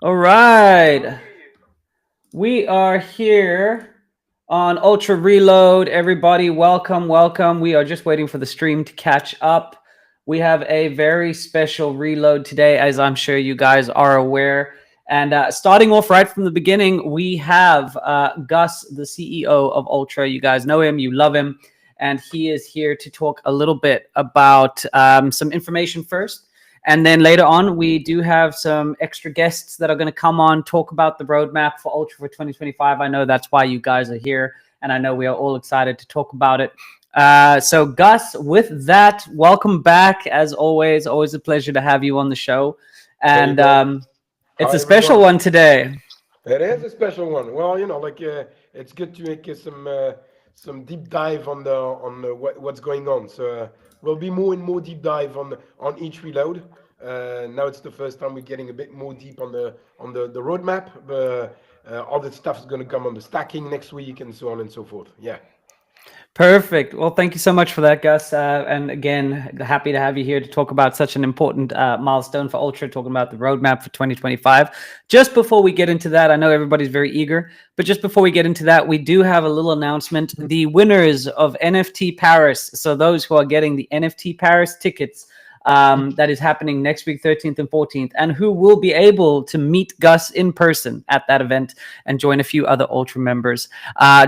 All right. We are here on Ultra Reload. Everybody, welcome, welcome. We are just waiting for the stream to catch up. We have a very special reload today, as I'm sure you guys are aware. And starting off right from the beginning, we have Gus, the CEO of Ultra. You guys know him, you love him. And he is here to talk a little bit about some information first. And then later on, we do have some extra guests that are going to come on, talk about the roadmap for Ultra for 2025. I know that's why you guys are here, and I know we are all excited to talk about it. So, Gus, with that, welcome back. As always a pleasure to have you on the show. And it's Hi, a special everyone. one today. It is a special one. Well, it's good to make some deep dive on what's going on. So we'll be more and more deep dive on each reload. Now it's the first time we're getting a bit more deep on the roadmap. But all the stuff is going to come on the stacking next week and so on and so forth. Yeah. Perfect. Well, thank you so much for that, Gus. And again, happy to have you here to talk about such an important milestone for Ultra, talking about the roadmap for 2025. Just before we get into that, I know everybody's very eager, but just before we get into that, we do have a little announcement. The winners of NFT Paris, so those who are getting the NFT Paris tickets, that is happening next week, 13th and 14th, and who will be able to meet Gus in person at that event and join a few other Ultra members.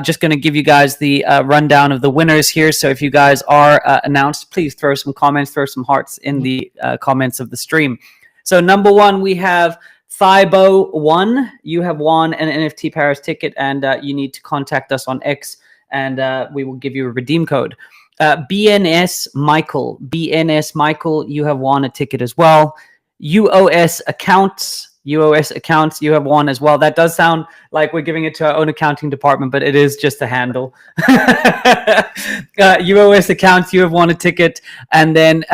Just going to give you guys the rundown of the winners here. So if you guys are announced, please throw some comments, throw some hearts in the comments of the stream. So number one, we have Thibo1. You have won an NFT Paris ticket, and you need to contact us on X, and we will give you a redeem code. BNS Michael, you have won a ticket as well. UOS accounts, you have won as well. That does sound like we're giving it to our own accounting department, but it is just a handle. UOS accounts, you have won a ticket. And then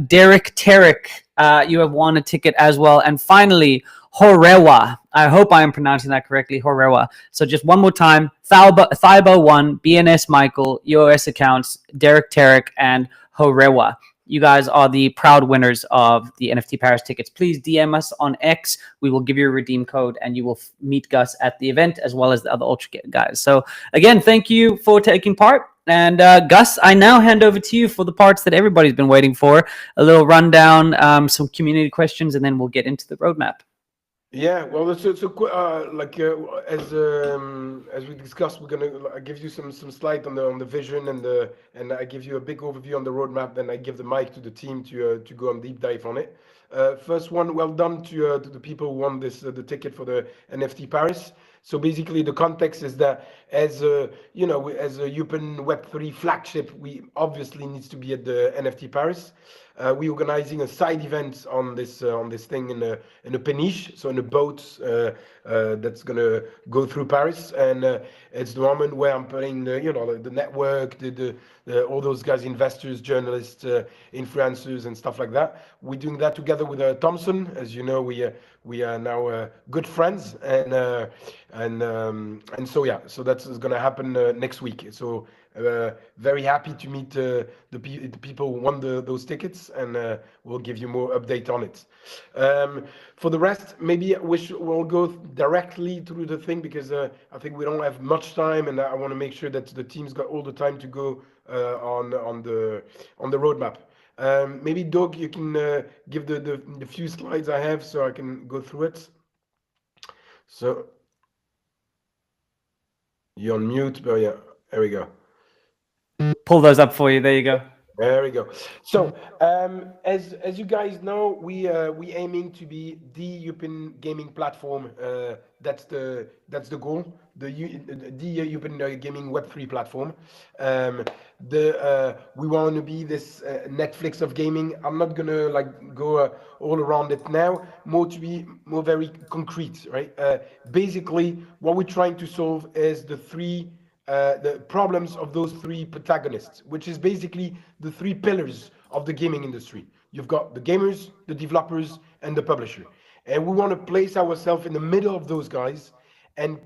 Derek Terrick, you have won a ticket as well. And finally, Horewa. I hope I am pronouncing that correctly. Horewa. So just one more time. Thibo1, BNS Michael, UOS accounts, Derek Terrick, and Horewa. You guys are the proud winners of the NFT Paris tickets. Please DM us on X. We will give you a redeem code, and you will meet Gus at the event as well as the other Ultra guys. So again, thank you for taking part. And Gus, I now hand over to you for the parts that everybody's been waiting for. A little rundown, some community questions, and then we'll get into the roadmap. Yeah, well, as we discussed, we're gonna give you some slide on the vision and I give you a big overview on the roadmap. Then I give the mic to the team to go on deep dive on it. First one, well done to the people who won the ticket for the NFT Paris. So basically, the context is that as as a Open Web3 flagship, we obviously needs to be at the NFT Paris. We're organizing a side event on this thing in a peniche, so in a boat that's gonna go through Paris, and it's the moment where I'm putting the network, all those guys, investors, journalists, influencers, and stuff like that. We're doing that together with Thompson. As you know, we are now good friends, and so yeah, so that's going to happen next week. So very happy to meet the people who won those tickets, and we'll give you more update on it. For the rest, maybe we'll go directly through the thing because I think we don't have much time, and I want to make sure that the team's got all the time to go on the roadmap. Maybe Doug, you can give the few slides I have so I can go through it. So you're on mute, but yeah, there we go. Pull those up for you. There you go. There we go. So, as you guys know, we aiming to be the open gaming platform. That's the goal. The open gaming Web3 platform. We want to be this Netflix of gaming. I'm not gonna go all around it now. More to be more very concrete, right? Basically, what we're trying to solve is the problems of those three protagonists, which is basically the three pillars of the gaming industry. You've got the gamers, the developers, and the publisher. And we want to place ourselves in the middle of those guys and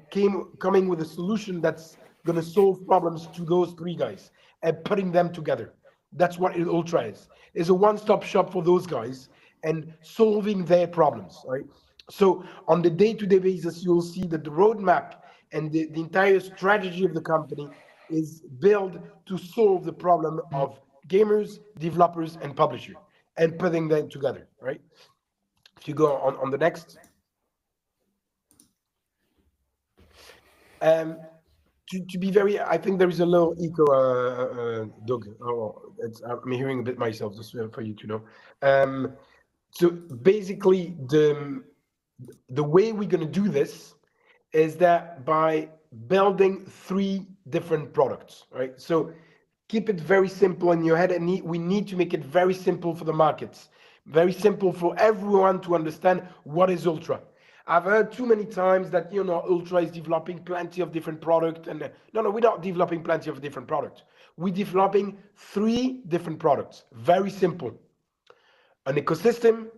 coming with a solution that's going to solve problems to those three guys and putting them together. That's what Ultra is. It's a one-stop shop for those guys and solving their problems, right? So on the day-to-day basis, you'll see that the roadmap and the entire strategy of the company is built to solve the problem of gamers, developers, and publisher, and putting them together, right? If you go on the next, um, to be very, I think there is a little echo, Doug. Oh, I'm hearing a bit myself, just for you to know. Um, so basically, the way we're going to do this is that by building three different products, right? So keep it very simple in your head, and we need to make it very simple for the markets, very simple for everyone to understand what is Ultra. I've heard too many times that Ultra is developing plenty of different products, and no, we're not developing plenty of different products. We're developing three different products. Very simple: an ecosystem,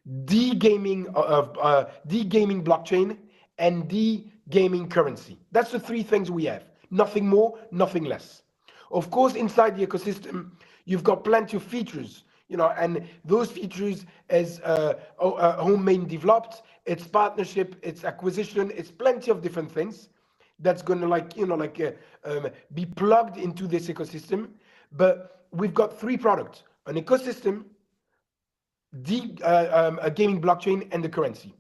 the gaming blockchain, and the gaming currency. That's the three things we have. Nothing more, nothing less. Of course, inside the ecosystem, you've got plenty of features, and those features is homemade developed, it's partnership, it's acquisition, it's plenty of different things that's going to be plugged into this ecosystem. But we've got three products: an ecosystem, a gaming blockchain, and the currency.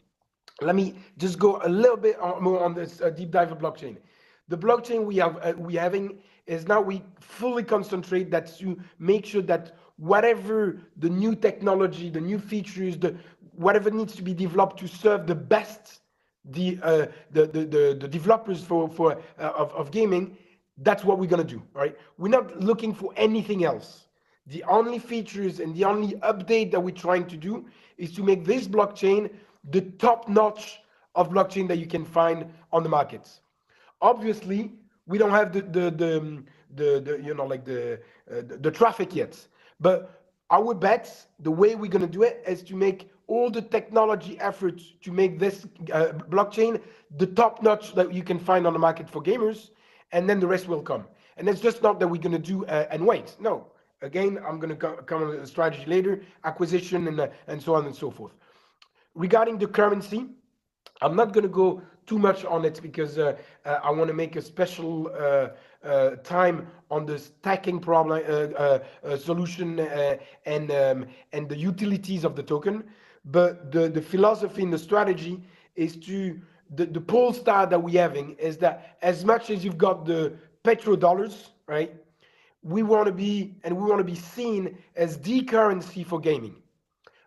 Let me just go a little bit more on this deep dive of blockchain. The blockchain we having is now we fully concentrate that to make sure that whatever the new technology, the new features, the whatever needs to be developed to serve the best the developers of gaming, that's what we're gonna do, right? We're not looking for anything else. The only features and the only update that we're trying to do is to make this blockchain the top notch of blockchain that you can find on the markets. Obviously, we don't have the traffic yet, but our bets, the way we're going to do it is to make all the technology efforts to make this blockchain the top notch that you can find on the market for gamers, and then the rest will come. And it's just not that we're going to do and wait. No, again, I'm going to come on the strategy later, acquisition, and so on and so forth. Regarding the currency, I'm not going to go too much on it because I want to make a special time on the stacking problem solution and the utilities of the token. But the philosophy and the strategy is to the pole star that we're having is that as much as you've got the petrodollars, right? We want to be seen as the currency for gaming.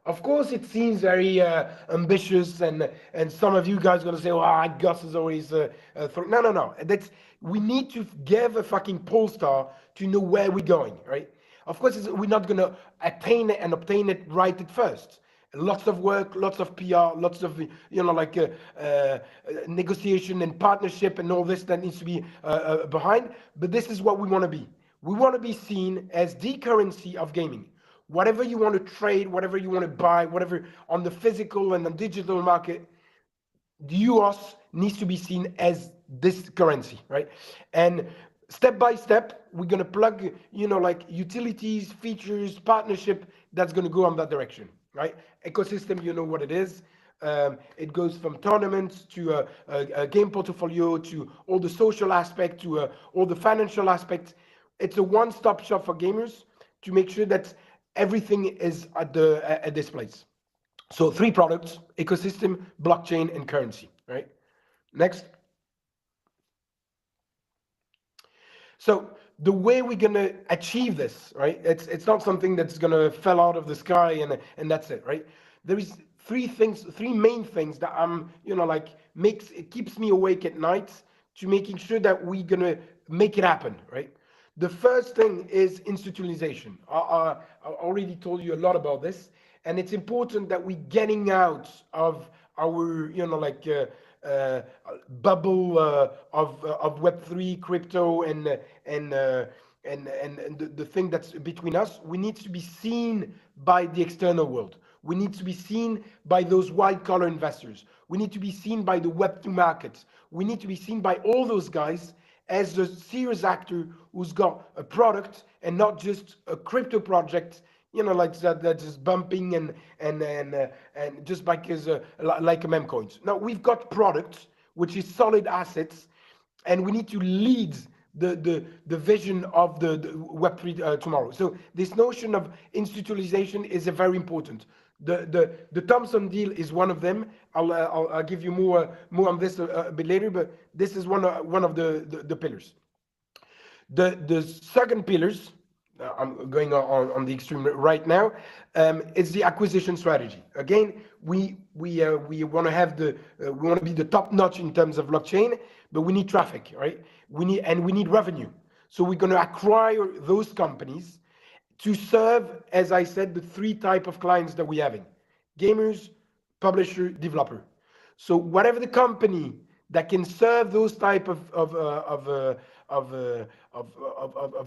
Of course, it seems very ambitious, and some of you guys are gonna say, "Oh, Gus is always." No, no, no. That's we need to give a fucking pole star to know where we're going, right? Of course, we're not gonna attain it and obtain it right at first. Lots of work, lots of PR, lots of negotiation and partnership and all this that needs to be behind. But this is what we want to be. We want to be seen as the currency of gaming. Whatever you want to trade, whatever you want to buy, whatever on the physical and the digital market, the US needs to be seen as this currency, right? And step by step, we're gonna plug, utilities, features, partnership that's gonna go on that direction, right? Ecosystem, you know what it is. It goes from tournaments to a game portfolio to all the social aspect to all the financial aspects. It's a one-stop shop for gamers to make sure that everything is at this place. So three products: ecosystem, blockchain, and currency, right? Next. So the way we're gonna achieve this, right? It's not something that's gonna fell out of the sky and that's it, right? There is three main things that makes it keeps me awake at night to making sure that we're gonna make it happen, right? The first thing is institutionalization. I already told you a lot about this, and it's important that we're getting out of our, uh, bubble of Web3, crypto, and the thing that's between us. We need to be seen by the external world. We need to be seen by those white collar investors. We need to be seen by the Web2 markets. We need to be seen by all those guys as the serious actor who's got a product and not just a crypto project, like that just bumping and just because like meme coins. Now we've got products which is solid assets, and we need to lead the vision of the Web3 tomorrow. So this notion of institutionalization is a very important. The Thompson deal is one of them. I'll give you more on this a bit later, but this is one of the pillars. The second pillars, I'm going on the extreme right now, is the acquisition strategy. Again, we want to have we want to be the top notch in terms of blockchain, but we need traffic, right? We need revenue. So we're going to acquire those companies to serve, as I said, the three type of clients that we're having: gamers, publisher, developer. So whatever the company that can serve those type of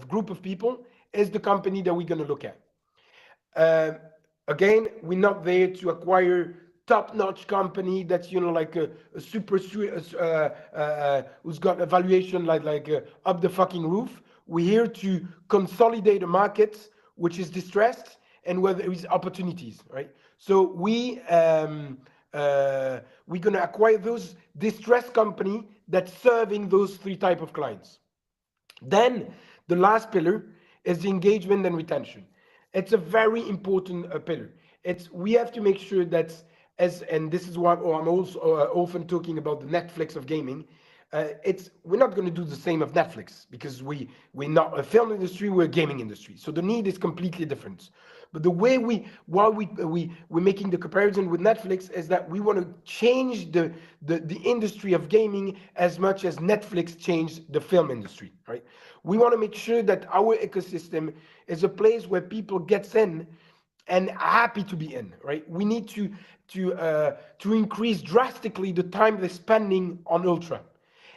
group of people is the company that we're going to look at. Uh, Again, we're not there to acquire top-notch company that's like a super who's got a valuation like up the fucking roof. We're here to consolidate a market which is distressed and where there is opportunities, right? So we're gonna acquire those distressed company that's serving those three type of clients. Then the last pillar is the engagement and retention. It's a very important pillar. We have to make sure that and this is what I'm also often talking about the Netflix of gaming. We're not going to do the same of Netflix because we're not a film industry, we're a gaming industry. So the need is completely different. But the way we're making the comparison with Netflix is that we want to change the industry of gaming as much as Netflix changed the film industry, right? We want to make sure that our ecosystem is a place where people gets in and happy to be in, right? We need to increase drastically the time they're spending on Ultra.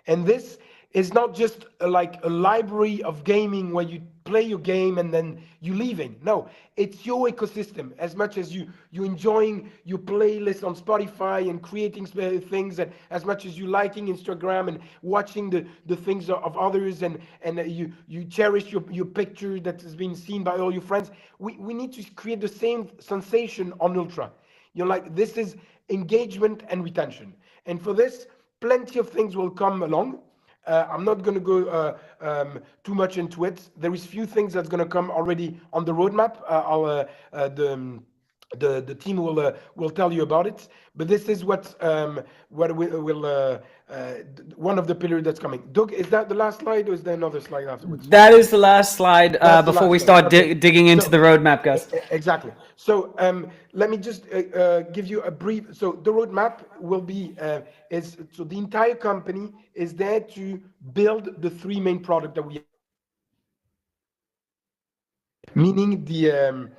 And this is not just like a library of gaming where you play your game and then you leaving. No, it's your ecosystem. As much as you enjoying your playlist on Spotify and creating things, and as much as you liking Instagram and watching the things of others, and you cherish your picture that has been seen by all your friends. We need to create the same sensation on Ultra. Like this is engagement and retention. And for this, plenty of things will come along. I'm not going to go too much into it. There is few things that's going to come already on the roadmap. The team will tell you about it. But this is what we will one of the pillars that's coming. Doug, is that the last slide, or is there another slide afterwards? That is the last slide That's the before last we slide. start Okay. digging into So the roadmap, Gus. exactly. So let me just give you a brief. So the roadmap will be is so the entire company is there to build the three main products that we have, meaning the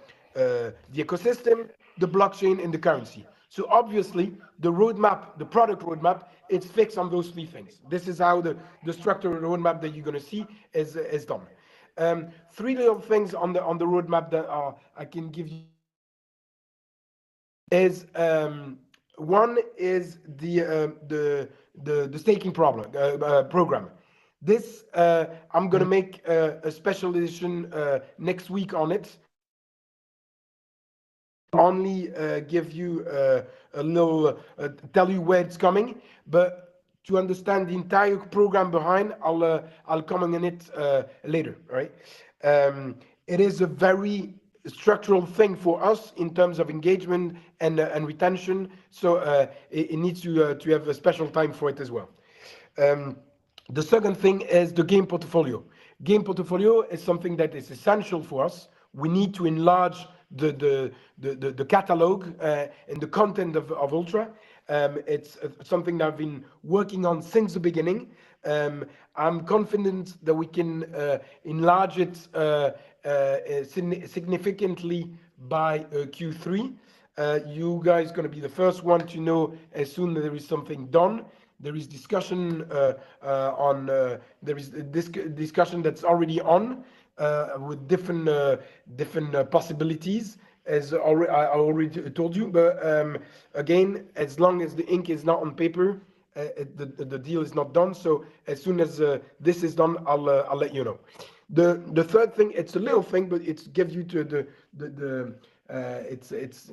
ecosystem, the blockchain, and the currency. So obviously, the roadmap, the product roadmap, it's fixed on those three things. This is how the structural roadmap that you're going to see is done. Three little things on the roadmap that I can give you is one is the staking problem program. This I'm gonna make a special edition next week on it. Only give you a little tell you where it's coming, but to understand the entire program behind, I'll comment on it later. Right? It is a very structural thing for us in terms of engagement and retention. So it needs to have a special time for it as well. Um, the second thing is the game portfolio. Game portfolio is something that is essential for us. We need to enlarge the catalog and the content of Ultra. It's something that I've been working on since the beginning. I'm confident that we can enlarge it significantly by Q3. You guys going to be the first one to know as soon as there is something done. There is discussion there is this discussion that's already on with different possibilities, as I already told you. But again, as long as the ink is not on paper, the deal is not done. So as soon as this is done, I'll let you know. The third thing, it's a little thing, but it gives you to the it's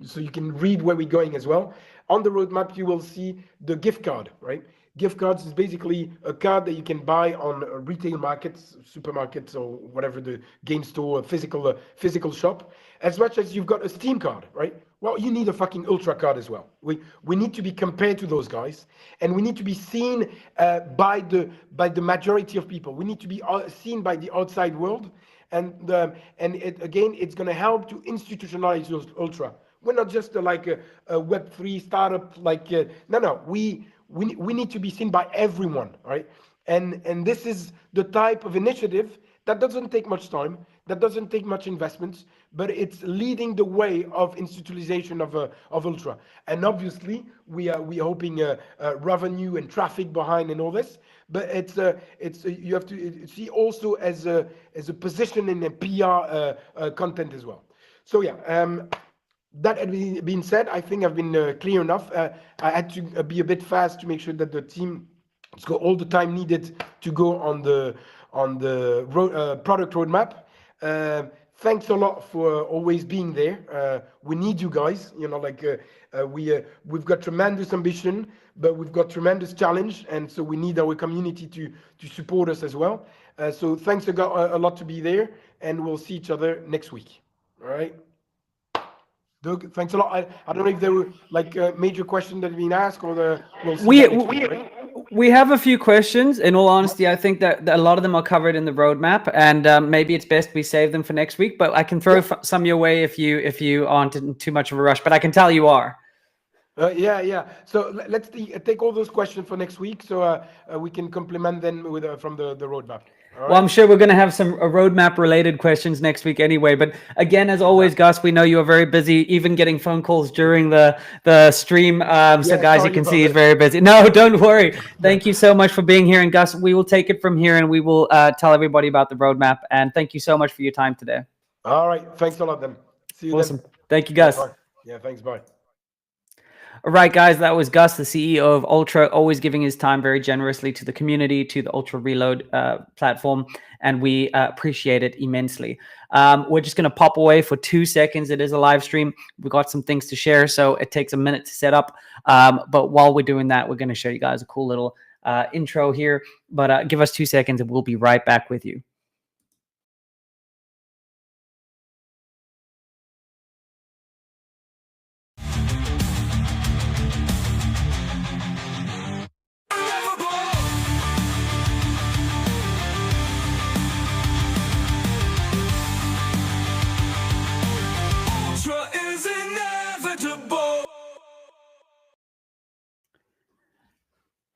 so you can read where we're going as well. On the roadmap, you will see the gift card, right? Gift cards is basically a card that you can buy on retail markets, supermarkets, or whatever the game store, physical shop. As much as you've got a Steam card, right? Well, you need a fucking Ultra card as well. We need to be compared to those guys, and we need to be seen by the majority of people. We need to be seen by the outside world, and it again, it's going to help to institutionalize those Ultra. We're not just like a Web3 startup. Like no, we need to be seen by everyone, right? And this is the type of initiative that doesn't take much time, that doesn't take much investments, but it's leading the way of institutionalization of Ultra. And obviously, we are hoping revenue and traffic behind and all this, but it's you have to see also as a position in the PR content as well. So yeah. That being said, I think I've been clear enough. I had to be a bit fast to make sure that the team has got all the time needed to go on the product roadmap. Thanks a lot for always being there. We need you guys. You know, like we've got tremendous ambition, but we've got tremendous challenge, and so we need our community to support us as well. So thanks a lot to be there, and we'll see each other next week. All right. Doug, thanks a lot. I don't know if there were like major questions that have been asked, or we'll see that next week, right? We have a few questions. In all honesty, I think that a lot of them are covered in the roadmap, and maybe it's best we save them for next week. But I can throw some your way if you aren't in too much of a rush. But I can tell you are. Yeah. So let's take all those questions for next week, so we can complement them with from the roadmap. Well, I'm sure we're going to have some roadmap related questions next week anyway. But again, as always, Gus, we know you are very busy, even getting phone calls during the stream. So guys, you can see he's very busy. No, don't worry. Thank you so much for being here. And Gus, we will take it from here, and we will tell everybody about the roadmap. And thank you so much for your time today. All right. Thanks a lot then. See you awesome. Then. Thank you, Gus. Yeah, thanks. Bye. All right, guys, that was Gus, the CEO of Ultra, always giving his time very generously to the community, to the Ultra Reload platform, and we appreciate it immensely. We're just going to pop away for 2 seconds. It is a live stream. We've got some things to share, so it takes a minute to set up. But while we're doing that, we're going to show you guys a cool little intro here. But give us 2 seconds, and we'll be right back with you.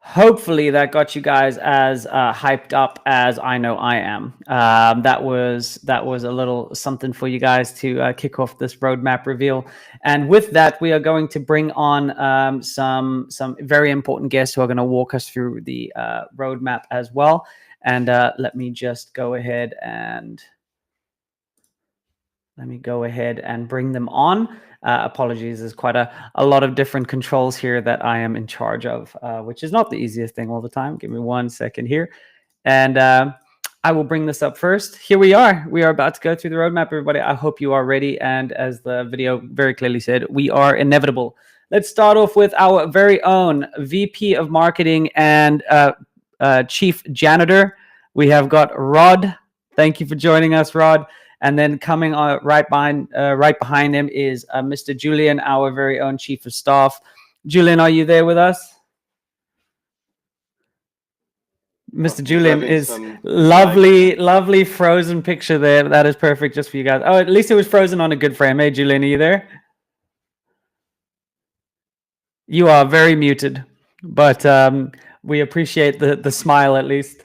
Hopefully that got you guys as hyped up as I know I am. That was a little something for you guys to kick off this roadmap reveal. And with that, we are going to bring on some very important guests who are going to walk us through the roadmap as well. And let me just go ahead and bring them on. Apologies, there's quite a lot of different controls here that I am in charge of, which is not the easiest thing all the time. Give me 1 second here. And I will bring this up first. Here we are. We are about to go through the roadmap, everybody. I hope you are ready. And as the video very clearly said, we are inevitable. Let's start off with our very own VP of Marketing and Chief Janitor. We have got Rod. Thank you for joining us, Rod. And then coming right behind him is Mr. Julian, our very own Chief of Staff. Julian, are you there with us? Mr. Julian is lovely frozen picture there. That is perfect just for you guys. Oh, at least it was frozen on a good frame. Hey, Julian, are you there? You are very muted, but we appreciate the smile at least.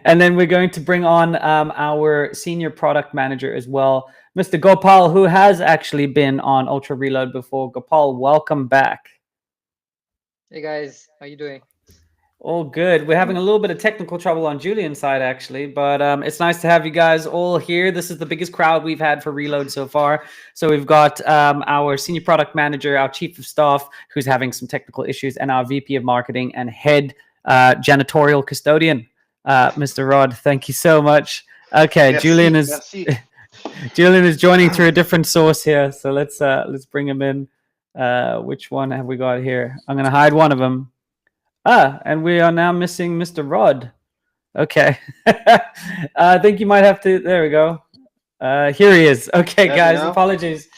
And then we're going to bring on our senior product manager as well, Mr. Gopal, who has actually been on Ultra Reload before. Gopal, welcome back. Hey guys, how you doing? All good. We're having a little bit of technical trouble on Julian's side, actually, but it's nice to have you guys all here. This is the biggest crowd we've had for Reload so far. So we've got our senior product manager, our chief of staff, who's having some technical issues, and our VP of marketing and head janitorial custodian. Mr. Rod. Thank you so much. Okay, Julian Merci, is merci. Julian is joining through a different source here, so let's bring him in. Which one have we got here? I'm gonna hide one of them. And we are now missing Mr. Rod. Okay. I think you might have to. There we go. Here he is. Okay, Got me guys. now? Apologies.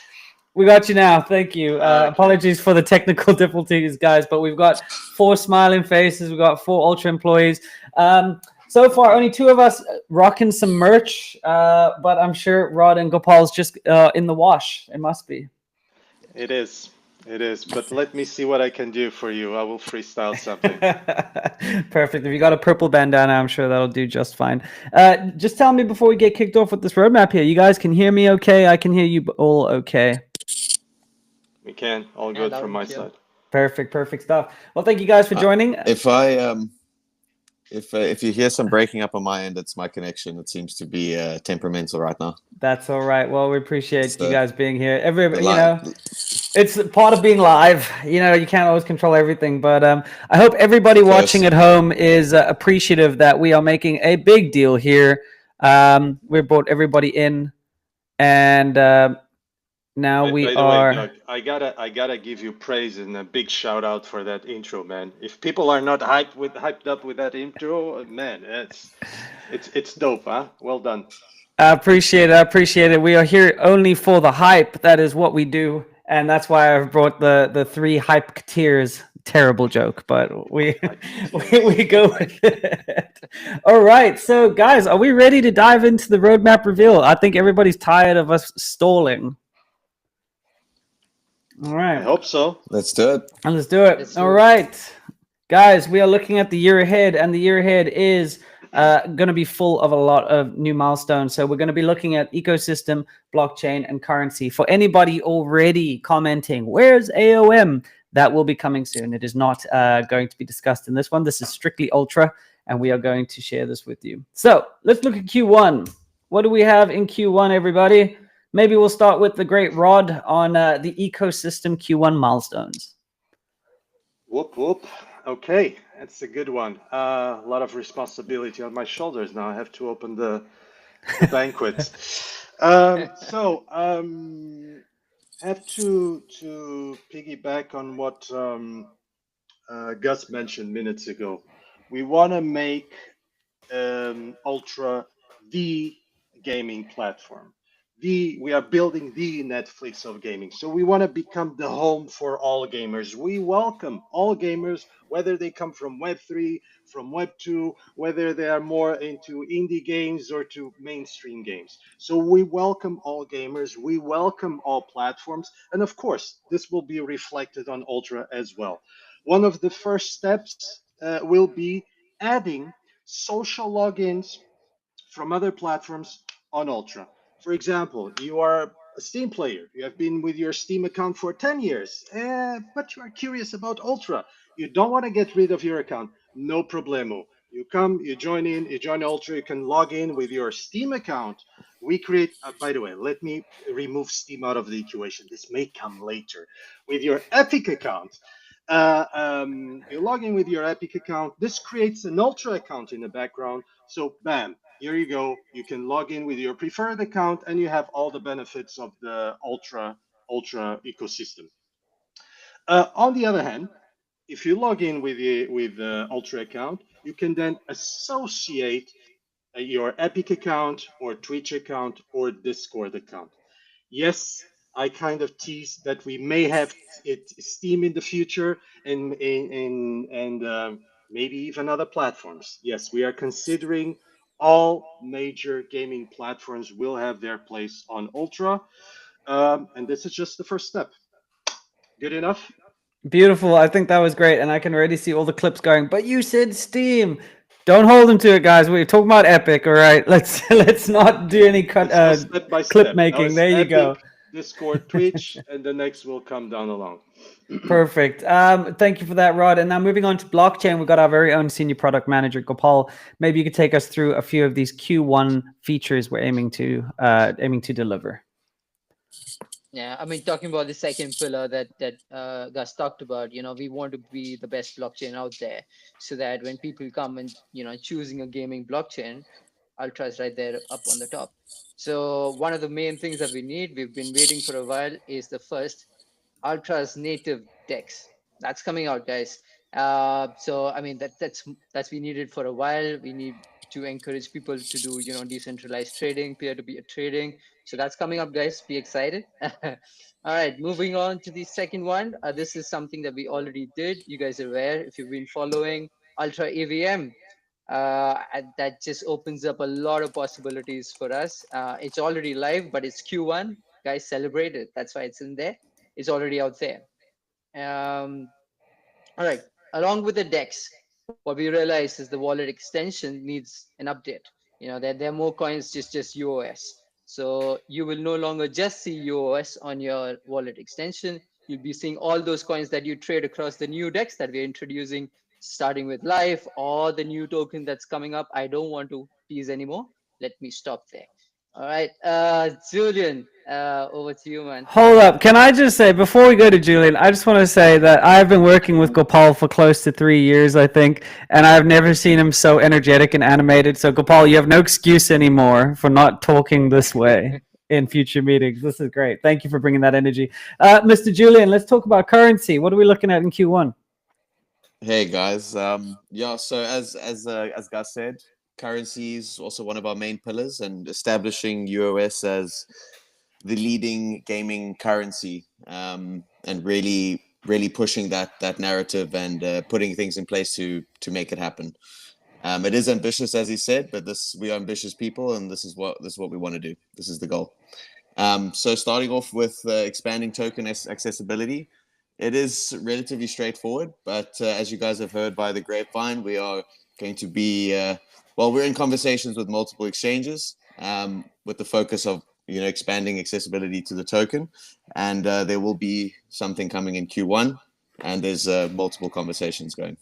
We got you now. Thank you. Okay. Apologies for the technical difficulties, guys. But we've got 4 smiling faces. We've got 4 Ultra employees. So far, only 2 of us rocking some merch. But I'm sure Rod and Gopal's just in the wash. It must be. It is. It is. But let me see what I can do for you. I will freestyle something. Perfect. If you got a purple bandana, I'm sure that'll do just fine. Just tell me before we get kicked off with this roadmap here. You guys can hear me okay? I can hear you all okay. We can. All Yeah, good loud from and my clear. side. Perfect stuff. Well, thank you guys for joining. If you hear some breaking up on my end, it's my connection. It seems to be temperamental right now. That's all right. Well, we appreciate It's you the- guys being here. Everybody, the you li- know, it's part of being live. You know, you can't always control everything, but I hope everybody Of course. watching at home is appreciative that we are making a big deal here. We brought everybody in, and now we By the way, are. Doug, I gotta give you praise and a big shout out for that intro, man. If people are not hyped up with that intro, man, it's dope, huh? Well done. I appreciate it. I appreciate it. We are here only for the hype. That is what we do, and that's why I've brought the 3 hype tiers. Terrible joke, but we we go with it. All right, so guys, are we ready to dive into the roadmap reveal? I think everybody's tired of us stalling. All I right, hope so. Let's do it. and let's do it. Let's do All it. right, guys, we are looking at the year ahead, and the year ahead is going to be full of a lot of new milestones. So we're going to be looking at ecosystem, blockchain, and currency. For anybody already commenting, where's AOM? That will be coming soon. It is not going to be discussed in this one. This is strictly Ultra, and we are going to share this with you. So let's look at Q1. What do we have in Q1, everybody? Maybe we'll start with the great Rod on the ecosystem Q1 milestones. Whoop whoop. Okay, that's a good one. A lot of responsibility on my shoulders now. I have to open the banquet. Have to piggyback on what Gus mentioned minutes ago. We want to make Ultra the gaming platform. We are building the Netflix of gaming. So we want to become the home for all gamers. We welcome all gamers, whether they come from Web3, from Web2, whether they are more into indie games or to mainstream games. So we welcome all gamers. We welcome all platforms. And of course, this will be reflected on Ultra as well. One of the first steps will be adding social logins from other platforms on Ultra. For example, you are a Steam player. You have been with your Steam account for 10 years, but you are curious about Ultra. You don't want to get rid of your account. No problemo. You come, you join Ultra, you can log in with your Steam account. We create, by the way, let me remove Steam out of the equation. This may come later. With your Epic account, you log in with your Epic account. This creates an Ultra account in the background. So, bam, here you go. You can log in with your preferred account, and you have all the benefits of the Ultra ecosystem. On the other hand, if you log in with the Ultra account, you can then associate your Epic account or Twitch account or Discord account. Yes, I kind of teased that we may have Steam in the future and maybe even other platforms. Yes, we are considering all major gaming platforms will have their place on Ultra, and this is just the first step. Good enough? Beautiful. I think that was great, and I can already see all the clips going. But you said Steam. Don't hold them to it, guys. We're talking about Epic. All right. Let's not do any Let's go step by clip step. Now making. it's There you Epic, go. Discord, Twitch, and the next will come down along. Perfect. Thank you for that, Rod. And now moving on to blockchain, we've got our very own senior product manager, Gopal. Maybe you could take us through a few of these Q1 features we're aiming to deliver. Yeah, I mean, talking about the second pillar that Gus talked about, we want to be the best blockchain out there, so that when people come and choosing a gaming blockchain, Ultra's right there up on the top. So one of the main things that we need, we've been waiting for a while, is the first Ultra's native DEX. That's coming out, guys. So I mean that's we needed for a while. We need to encourage people to do decentralized trading, peer-to-peer trading. So that's coming up, guys. Be excited. All right, moving on to the second one. This is something that we already did. You guys are aware if you've been following Ultra EVM. That just opens up a lot of possibilities for us. It's already live, but it's Q1. Guys, celebrate it. That's why it's in there. It's already out there. Um, all right. Along with the DEX, what we realized is the wallet extension needs an update. There are more coins, just UOS. So you will no longer just see UOS on your wallet extension. You'll be seeing all those coins that you trade across the new DEX that we're introducing, starting with Life or the new token that's coming up. I don't want to tease anymore. Let me stop there. All right, Julian, over to you, man. Hold up. Can I just say, before we go to Julian, I just want to say that I've been working with Gopal for close to 3 years, I think, and I've never seen him so energetic and animated. So, Gopal, you have no excuse anymore for not talking this way in future meetings. This is great. Thank you for bringing that energy. Mr. Julian, let's talk about currency. What are we looking at in Q1? Hey guys, yeah. So as Gus said, currency is also one of our main pillars, and establishing UOS as the leading gaming currency, and really pushing that narrative and putting things in place to make it happen. It is ambitious, as he said, but we are ambitious people, and this is what we want to do. This is the goal. So starting off with expanding token accessibility, it is relatively straightforward, but as you guys have heard by the grapevine, we are going to be, we're in conversations with multiple exchanges, with the focus of expanding accessibility to the token, and there will be something coming in Q1, and there's multiple conversations going.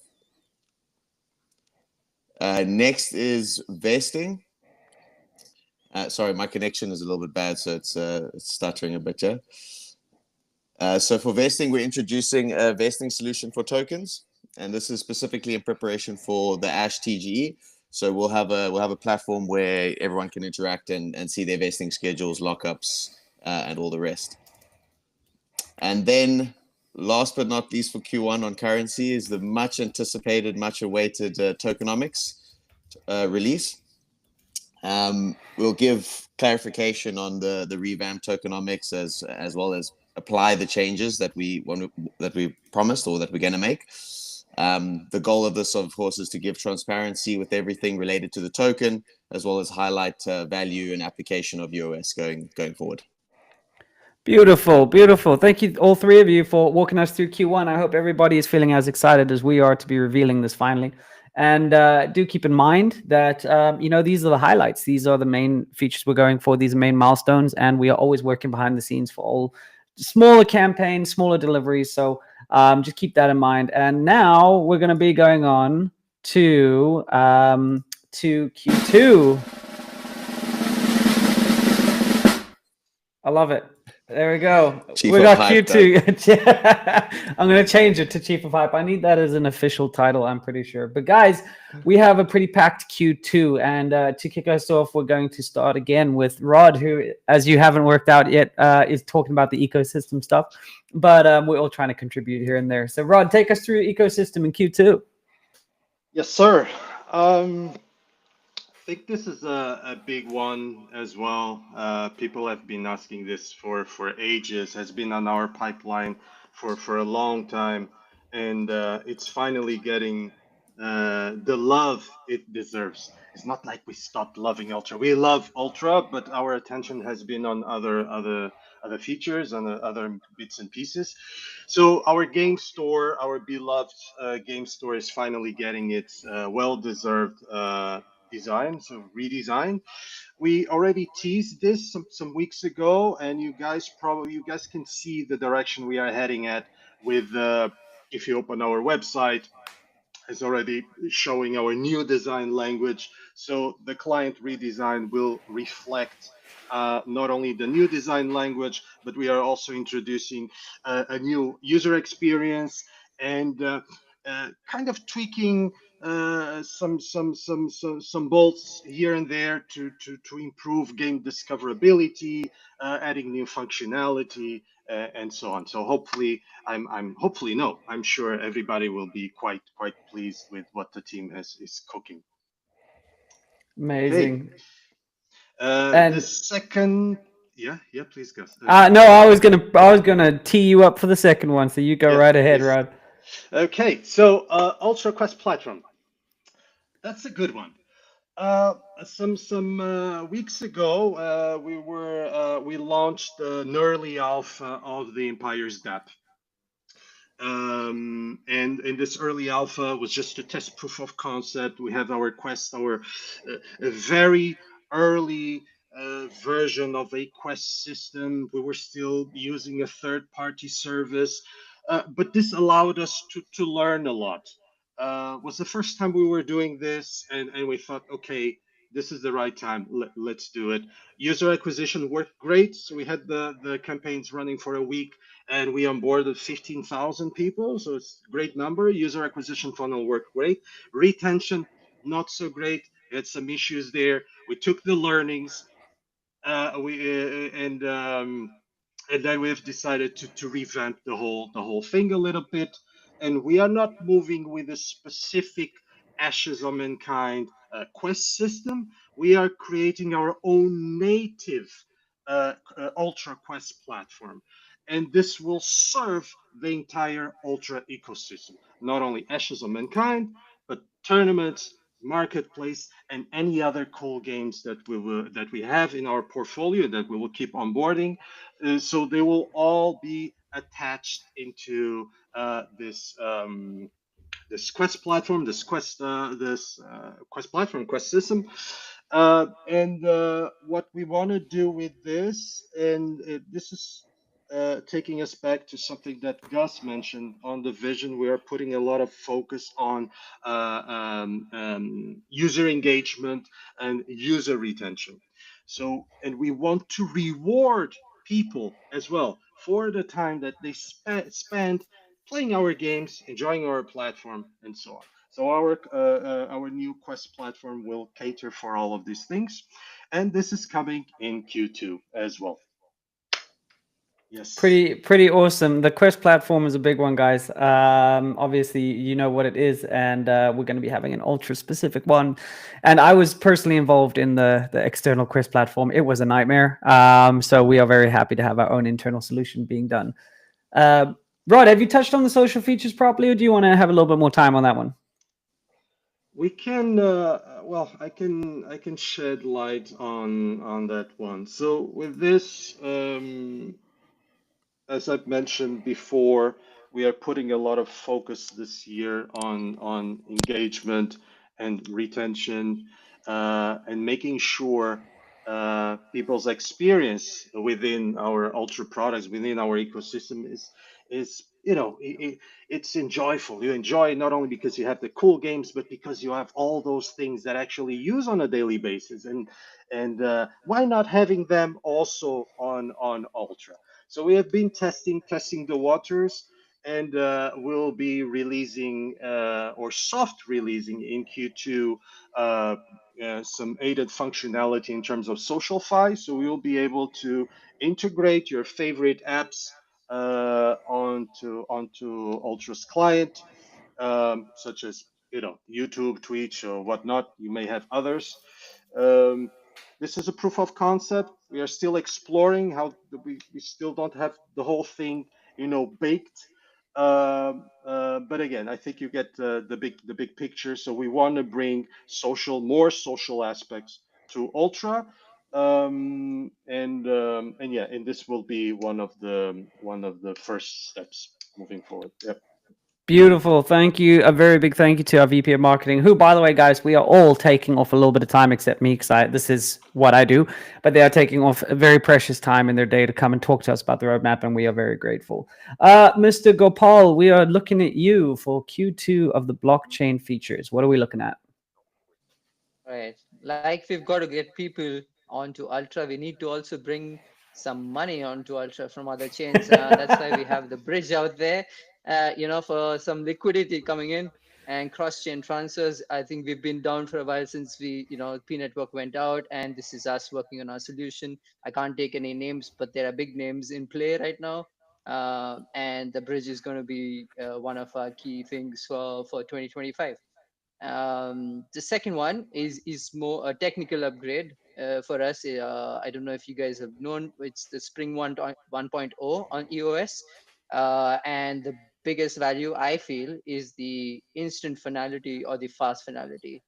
Next is vesting. Sorry, my connection is a little bit bad, so it's stuttering a bit, yeah. So for vesting, we're introducing a vesting solution for tokens, and this is specifically in preparation for the Ash TGE. So we'll have a platform where everyone can interact and see their vesting schedules, lockups, and all the rest. And then, last but not least, for Q1 on currency is the much anticipated, much awaited tokenomics release. We'll give clarification on the revamped tokenomics as well as apply the changes that we promised or that we're going to make. The goal of this, of course, is to give transparency with everything related to the token, as well as highlight value and application of UOS going forward. Beautiful, beautiful. Thank you, all three of you, for walking us through Q1. I hope everybody is feeling as excited as we are to be revealing this finally. And do keep in mind that, these are the highlights. These are the main features we're going for. These are main milestones. And we are always working behind the scenes for all smaller campaigns, smaller deliveries. So just keep that in mind. And now we're going to be going on to Q2. I love it. There we go. Chief we of got Hype, Q2. I'm going to change it to Chief of Hype. I need that as an official title, I'm pretty sure. But guys, we have a pretty packed Q2. And to kick us off, we're going to start again with Rod, who, as you haven't worked out yet, is talking about the ecosystem stuff. But we're all trying to contribute here and there. So Rod, take us through ecosystem in Q2. Yes, sir. I think this is a big one as well. People have been asking this for ages, has been on our pipeline for a long time, and it's finally getting the love it deserves. It's not like we stopped loving Ultra. We love Ultra, but our attention has been on other features and other bits and pieces. So our game store, our beloved game store, is finally getting its well-deserved design, so redesign. We already teased this some weeks ago, and you guys can see the direction we are heading at with if you open our website, it's already showing our new design language. So the client redesign will reflect not only the new design language, but we are also introducing a new user experience and kind of tweaking some bolts here and there to improve game discoverability, adding new functionality, and so on. So hopefully, I'm hopefully no, I'm sure everybody will be quite pleased with what the team is cooking. Okay, Amazing. the And second, yeah, please, Gus. no, Gus. I was gonna tee you up for the second one, so you go Yes, right ahead, yes. Rod. Okay, so Ultra Quest Platform. That's a good one. Some weeks ago, we launched an early alpha of the Empire's Depth. And in this early alpha was just to test proof of concept. We have our quest, our a very early version of a quest system. We were still using a third-party service, but this allowed us to learn a lot. Was the first time we were doing this, and we thought, okay, this is the right time. Let's do it. User acquisition worked great. So we had the campaigns running for a week and we onboarded 15,000 people. So it's a great number. User acquisition funnel worked great. Retention, not so great. We had some issues there. We took the learnings, we and then we've decided to revamp the whole thing a little bit. And we are not moving with a specific Ashes of Mankind quest system. We are creating our own native Ultra Quest platform. And this will serve the entire Ultra ecosystem, not only Ashes of Mankind, but tournaments, marketplace, and any other cool games that we have in our portfolio that we will keep onboarding. So they will all be attached into this Quest platform, this Quest platform, Quest system. And what we want to do with this, and this is taking us back to something that Gus mentioned on the vision. We are putting a lot of focus on user engagement and user retention. So, and we want to reward people as well for the time that they spend playing our games, enjoying our platform, and so on. So our new Quest platform will cater for all of these things, and this is coming in Q2 as well. Yes. Pretty awesome. The Quest platform is a big one, guys. Obviously, you know what it is, and we're going to be having an ultra specific one. And I was personally involved in the external Quest platform. It was a nightmare. So we are very happy to have our own internal solution being done. Rod, have you touched on the social features properly, or do you want to have a little bit more time on that one? We can well, I can shed light on that one. So with this, as I've mentioned before, we are putting a lot of focus this year on engagement and retention, and making sure people's experience within our Ultra products, within our ecosystem is it's enjoyable. You enjoy not only because you have the cool games, but because you have all those things that actually use on a daily basis. And why not having them also on Ultra? So we have been testing the waters, and we'll be releasing or soft releasing in Q2 uh, some aided functionality in terms of social fi. So we will be able to integrate your favorite apps onto Ultra's client, such as YouTube, Twitch, or whatnot. You may have others. Um, this is a proof of concept. We are still exploring how we still don't have the whole thing, baked. But again, I think you get the big picture. So we want to bring more social aspects to Ultra, and yeah, and this will be one of the first steps moving forward. Yep. Beautiful. Thank you. A very big thank you to our VP of marketing, who, by the way, guys, we are all taking off a little bit of time except me, because this is what I do. But they are taking off a very precious time in their day to come and talk to us about the roadmap, and we are very grateful. Mr. Gopal, we are looking at you for Q2 of the blockchain features. What are we looking at? Right. Like we've got to get people onto Ultra, we need to also bring some money onto Ultra from other chains. That's why we have the bridge out there, for some liquidity coming in and cross-chain transfers. I think we've been down for a while since P Network went out, and this is us working on our solution. I can't take any names, but there are big names in play right now. And the bridge is going to be one of our key things for 2025. The second one is more a technical upgrade for us. I don't know if you guys have known, it's the Spring 1.0 on EOS. And the biggest value I feel is the instant finality or the fast finality.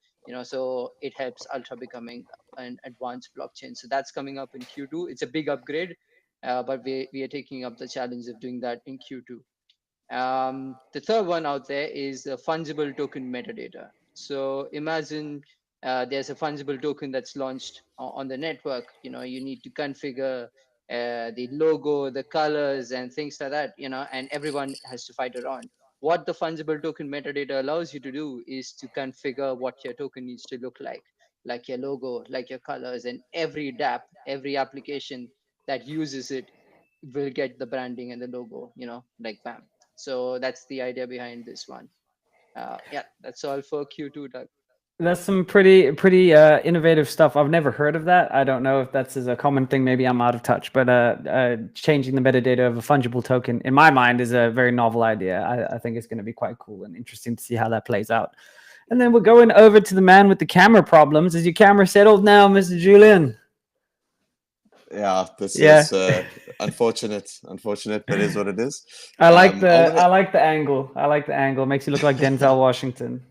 So it helps Ultra becoming an advanced blockchain. So that's coming up in Q2. It's a big upgrade, but we are taking up the challenge of doing that in Q2. The third one out there is the fungible token metadata. So imagine there's a fungible token that's launched on the network. You need to configure the logo, the colors, and things like that. And everyone has to fight around. What the fungible token metadata allows you to do is to configure what your token needs to look like your logo, like your colors, and every dApp, every application that uses it will get the branding and the logo, like bam. So that's the idea behind this one. Yeah, that's all for Q2, Doug. That's some pretty innovative stuff. I've never heard of that. I don't know if that's a common thing. Maybe I'm out of touch. But changing the metadata of a fungible token, in my mind, is a very novel idea. I think it's going to be quite cool and interesting to see how that plays out. And then we're going over to the man with the camera problems. Is your camera settled now, Mr. Julian? Yeah, this is unfortunate, but it is what it is. I like the angle. I like the angle. It makes you look like Denzel Washington.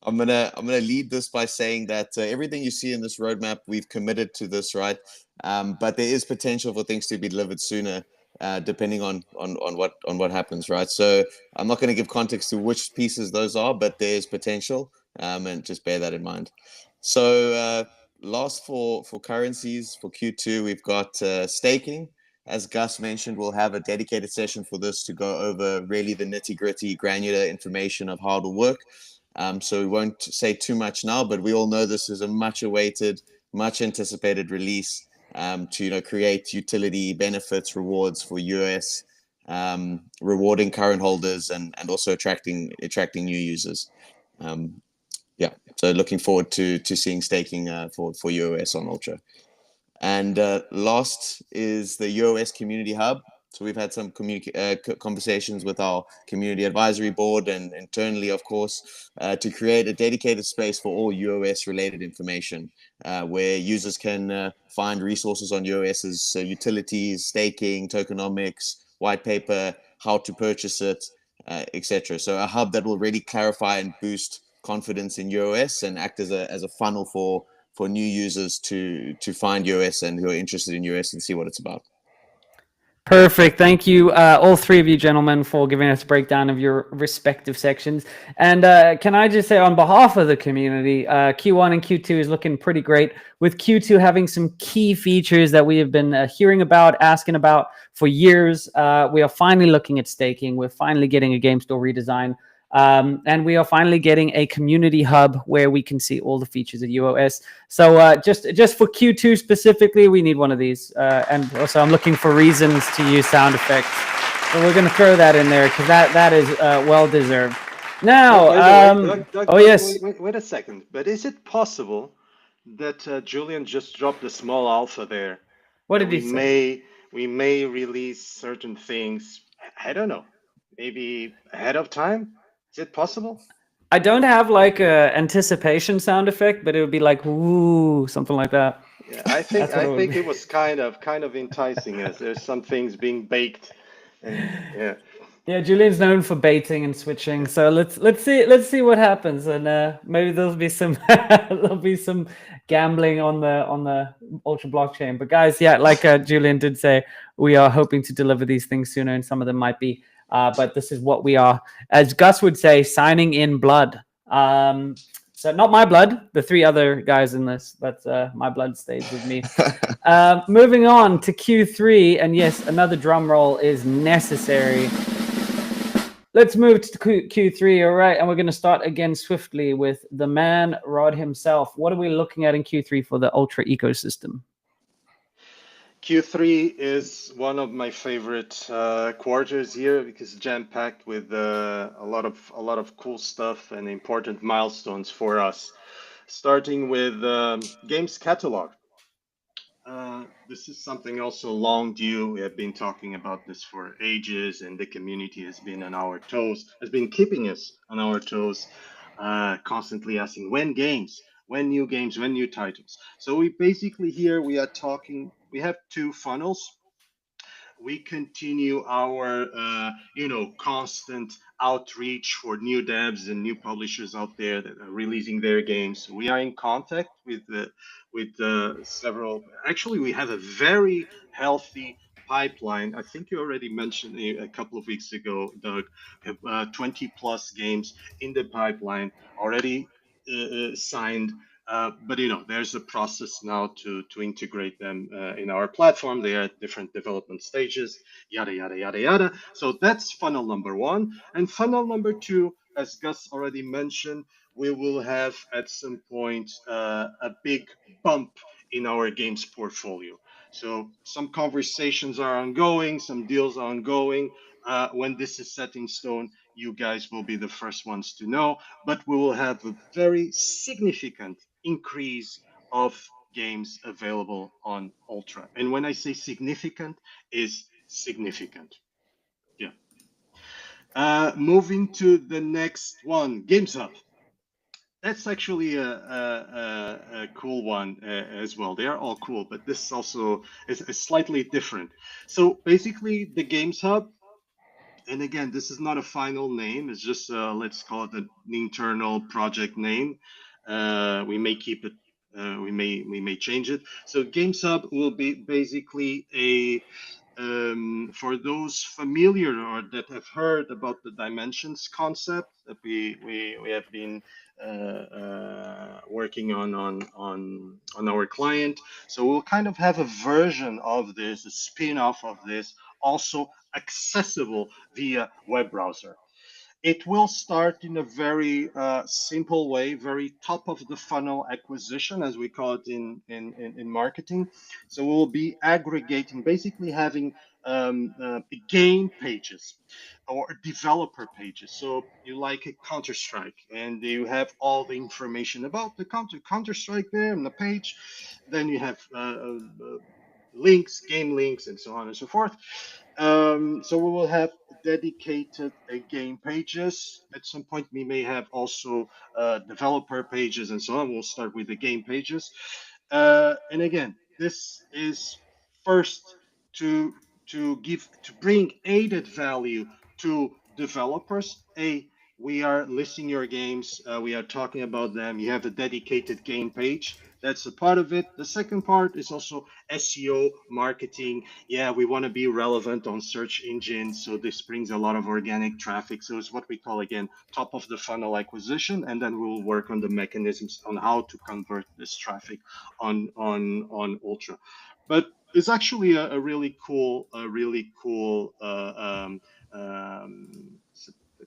I'm gonna lead this by saying that everything you see in this roadmap, we've committed to this, right? But there is potential for things to be delivered sooner, depending on what happens, right? So I'm not going to give context to which pieces those are, but there's potential, and just bear that in mind. So last for currencies for Q2, we've got staking. As Gus mentioned, we'll have a dedicated session for this to go over really the nitty-gritty, granular information of how it'll work. So we won't say too much now, but we all know this is a much awaited, much anticipated release to create utility benefits, rewards for US, rewarding current holders and also attracting new users. Yeah, so looking forward to seeing staking for US on Ultra. And last is the US Community Hub. So we've had some conversations with our community advisory board and internally, of course, to create a dedicated space for all UOS related information, where users can find resources on UOS's utilities, staking, tokenomics, white paper, how to purchase it, etc. So a hub that will really clarify and boost confidence in UOS and act as a funnel for new users to find UOS and who are interested in UOS and see what it's about. Perfect. Thank you, all three of you gentlemen, for giving us a breakdown of your respective sections. And can I just say, on behalf of the community, Q1 and Q2 is looking pretty great, with Q2 having some key features that we have been hearing about, asking about for years. We are finally looking at staking. We're finally getting a game store redesign. And we are finally getting a community hub where we can see all the features of UOS. So just for Q2 specifically, we need one of these. And also I'm looking for reasons to use sound effects. So we're going to throw that in there because that is well deserved. Now, Doug, yes. Wait a second. But is it possible that Julian just dropped a small alpha there? What did he say? We may release certain things. I don't know. Maybe ahead of time. Is it possible? I don't have like a anticipation sound effect, but it would be like ooh, something like that. Yeah, I think it was kind of enticing us. There's some things being baked, and yeah. Yeah, Julian's known for baiting and switching, so let's see what happens, and maybe there'll be some gambling on the Ultra blockchain. But guys, yeah, like Julian did say, we are hoping to deliver these things sooner, and some of them might be. But this is what we are, as Gus would say, signing in blood. So not my blood, the three other guys in this, but my blood stays with me. Moving on to Q3, and yes, another drum roll is necessary. Let's move to Q3, all right, and we're going to start again swiftly with the man, Rod himself. What are we looking at in Q3 for the Ultra ecosystem? Q3 is one of my favorite quarters here because jam packed with a lot of cool stuff and important milestones for us. Starting with games catalog. This is something also long due. We have been talking about this for ages, and the community has been on our toes, has been keeping us on our toes, constantly asking when games, when new games, when new titles. So we basically here we are talking. We have two funnels. We continue our constant outreach for new devs and new publishers out there that are releasing their games. We are in contact with several. Actually, we have a very healthy pipeline. I think you already mentioned a couple of weeks ago, Doug. We have 20 plus games in the pipeline already signed. But there's a process now to integrate them in our platform. They are at different development stages, yada yada yada yada. So that's funnel number one. And funnel number two, as Gus already mentioned, we will have at some point a big bump in our games portfolio. So some conversations are ongoing, some deals are ongoing. When this is set in stone, you guys will be the first ones to know, but we will have a very significant increase of games available on Ultra. And when I say significant, is significant. Yeah. Moving to the next one, Games Hub. That's actually a cool one as well. They are all cool, but this also is slightly different. So basically, the Games Hub, and again, this is not a final name. It's just let's call it an internal project name. We may keep it. We may change it. So Games Hub will be basically a for those familiar or that have heard about the dimensions concept that we have been working on our client. So we'll kind of have a version of this, a spin-off of this, also accessible via web browser. It will start in a very simple way, very top of the funnel acquisition, as we call it in marketing. So we'll be aggregating, basically having game pages or developer pages. So you like a Counter Strike, and you have all the information about the Counter Strike there on the page. Then you have links, game links, and so on and so forth. So we will have dedicated game pages. At some point, we may have also developer pages and so on. We'll start with the game pages. And again, this is first to to bring added value to developers. We are listing your games. We are talking about them. You have a dedicated game page. That's a part of it. The second part is also SEO marketing. Yeah, we want to be relevant on search engines, so this brings a lot of organic traffic. So it's what we call again top of the funnel acquisition, and then we'll work on the mechanisms on how to convert this traffic on Ultra. But it's actually a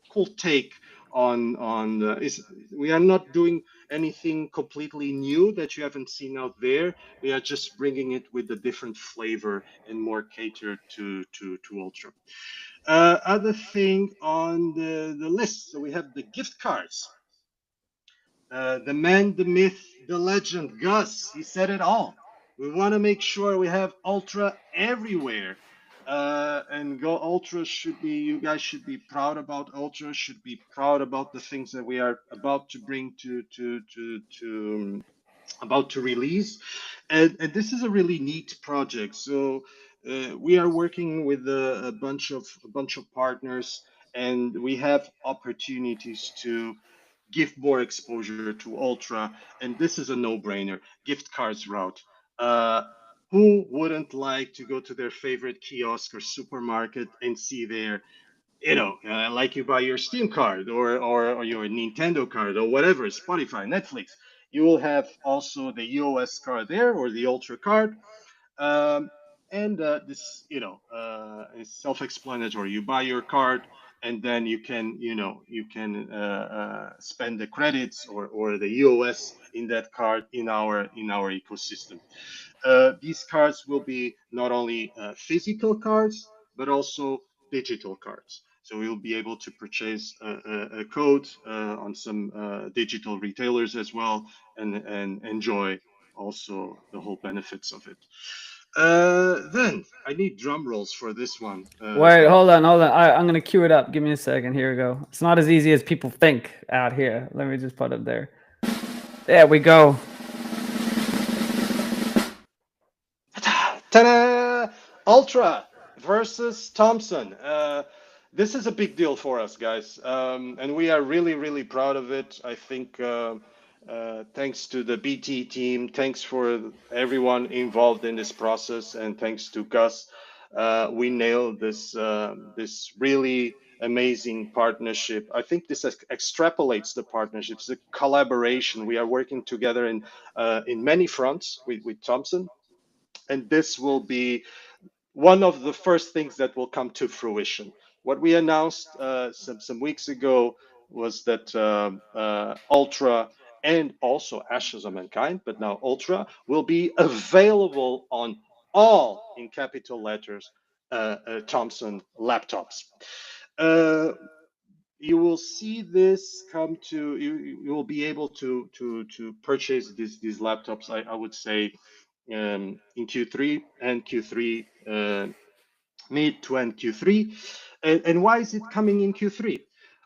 cool take on is we are not doing anything completely new that you haven't seen out there. We are just bringing it with a different flavor and more catered to Ultra. Other thing on the list, so we have the gift cards. The man, the myth, the legend, Gus. He said it all. We want to make sure we have Ultra everywhere. And Go Ultra should be, you guys should be proud about Ultra, should be proud about the things that we are about to bring to about to release. And this is a really neat project. So we are working with a bunch of partners, and we have opportunities to give more exposure to Ultra, and this is a no-brainer. Gift cards route. Uh, who wouldn't like to go to their favorite kiosk or supermarket and see their, like you buy your Steam card or your Nintendo card or whatever, Spotify, Netflix. You will have also the EOS card there or the Ultra card. Um, and this, is self-explanatory. You buy your card, and then you can spend the credits or the EOS in that card in our ecosystem. These cards will be not only physical cards, but also digital cards. So we'll be able to purchase a code on some digital retailers as well, and enjoy also the whole benefits of it. Then I need drum rolls for this one. Wait, hold on. I'm gonna cue it up. Give me a second. Here we go. It's not as easy as people think out here. Let me just put it there. There we go. Ta-da! Ultra versus Thompson. This is a big deal for us, guys, and we are really, really proud of it. I think thanks to the BT team, thanks for everyone involved in this process, and thanks to Gus, we nailed this really amazing partnership. I think this extrapolates the partnership. It's a collaboration. We are working together in many fronts with Thompson, and this will be one of the first things that will come to fruition. What we announced some weeks ago was that Ultra and also Ashes of Mankind, but now Ultra, will be available on all, in capital letters, Thomson laptops. Uh, you will see this come to you will be able to purchase these laptops. I would say in Q3 and Q3 mid to end Q3. And why is it coming in Q3?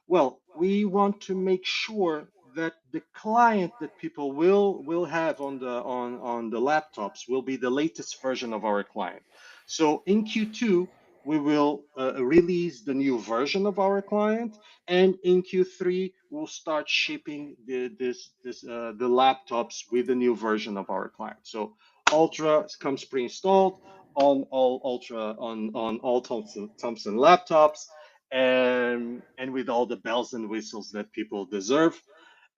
Well, we want to make sure that the client that people will have on the laptops will be the latest version of our client. So in Q2 we will release the new version of our client, and in Q3 we'll start shipping the laptops with the new version of our client. So Ultra comes pre-installed on all Ultra on all Thompson laptops, and with all the bells and whistles that people deserve.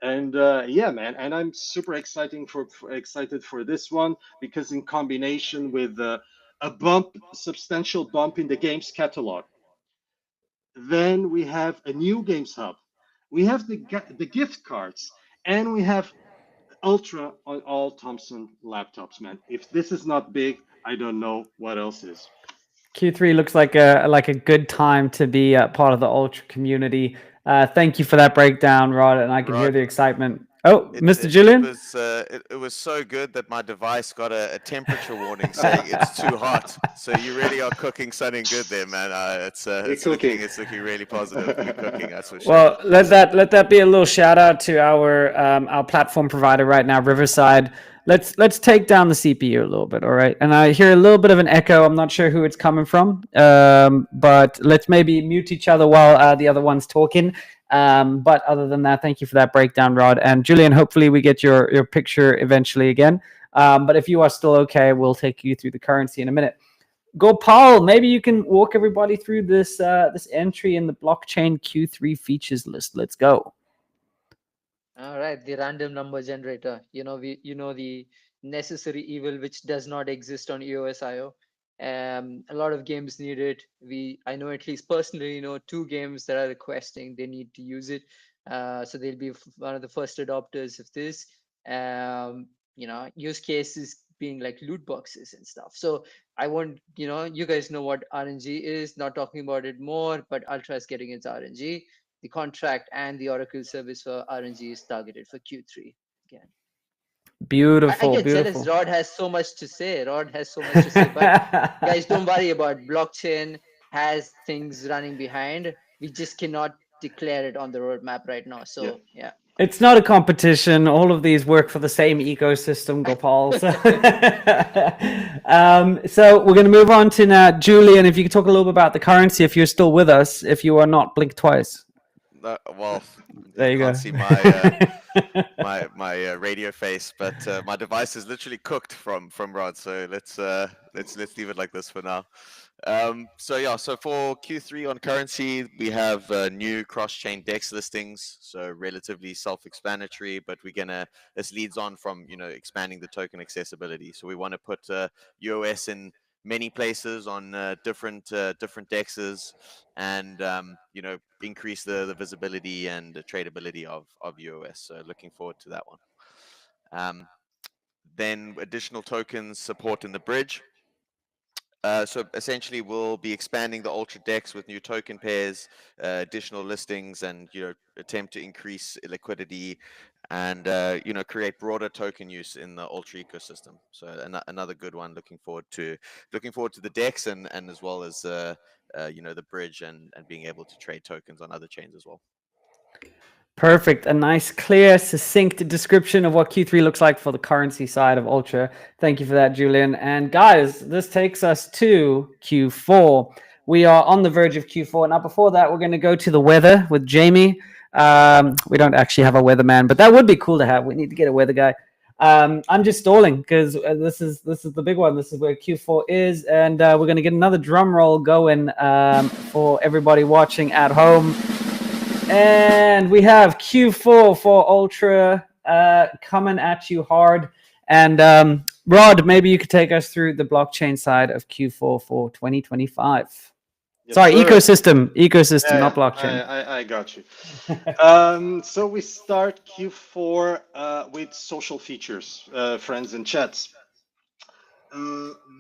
And yeah, man, and I'm super excited for this one, because in combination with a substantial bump in the games catalog, then we have a new games hub, we have the gift cards, and we have Ultra on all Thompson laptops, man. If this is not big, I don't know what else is. Q3 looks like a good time to be part of the Ultra community. Thank you for that breakdown, Rod, and I can hear Rod, the excitement. Oh, It, Mr. it, Julian? it was so good that my device got a temperature warning saying it's too hot. So you really are cooking something good there, man. We're cooking. It's looking really positive. You're cooking, that's for sure. Well, let that be a little shout out to our platform provider right now, Riverside. Let's take down the CPU a little bit, all right? And I hear a little bit of an echo. I'm not sure who it's coming from, but let's maybe mute each other while the other one's talking. But other than that, thank you for that breakdown, Rod. And Julian, hopefully we get your picture eventually again. But if you are still okay, we'll take you through the currency in a minute. Gopal, maybe you can walk everybody through this entry in the blockchain Q3 features list. Let's go. All right, the random number generator. The necessary evil which does not exist on EOS.io. A lot of games need it. I know at least personally, two games that are requesting they need to use it. So they'll be one of the first adopters of this. Use cases being like loot boxes and stuff. So I want, you guys know what RNG is. Not talking about it more, but Ultra is getting its RNG. The contract and the Oracle service for RNG is targeted for Q3 again. I Beautiful, get beautiful. jealous. Rod has so much to say. But guys, don't worry about it. Blockchain has things running behind. We just cannot declare it on the roadmap right now. So yeah. It's not a competition. All of these work for the same ecosystem, Gopal. So, so we're going to move on to now, Julian. If you could talk a little bit about the currency, if you're still with us, if you are not, blink twice. Well, There you can't go. see my radio face, but my device is literally cooked from Rod. So let's leave it like this for now. So for Q3 on currency, we have new cross-chain DEX listings, so relatively self-explanatory, but this leads on from expanding the token accessibility. So we want to put UOS in many places on different dexes, and increase the visibility and the tradability of UOS. So looking forward to that one. then additional tokens support in the bridge. So essentially, we'll be expanding the Ultra Dex with new token pairs, additional listings, and attempt to increase liquidity, and create broader token use in the Ultra ecosystem. So another good one. Looking forward to the Dex, and as well as the bridge, and being able to trade tokens on other chains as well. Perfect. A nice, clear, succinct description of what Q3 looks like for the currency side of Ultra. Thank you for that, Julian. And guys, this takes us to Q4. We are on the verge of Q4. Now, before that, we're going to go to the weather with Jamie. We don't actually have a weatherman, but that would be cool to have. We need to get a weather guy. I'm just stalling because this is the big one. This is where Q4 is, and we're going to get another drum roll going for everybody watching at home. And we have Q4 for Ultra coming at you hard. And Rod, maybe you could take us through the blockchain side of Q4 for 2025. Yes, Sorry, sir. ecosystem, Yeah, not blockchain. I got you. So we start Q4 with social features, friends and chats.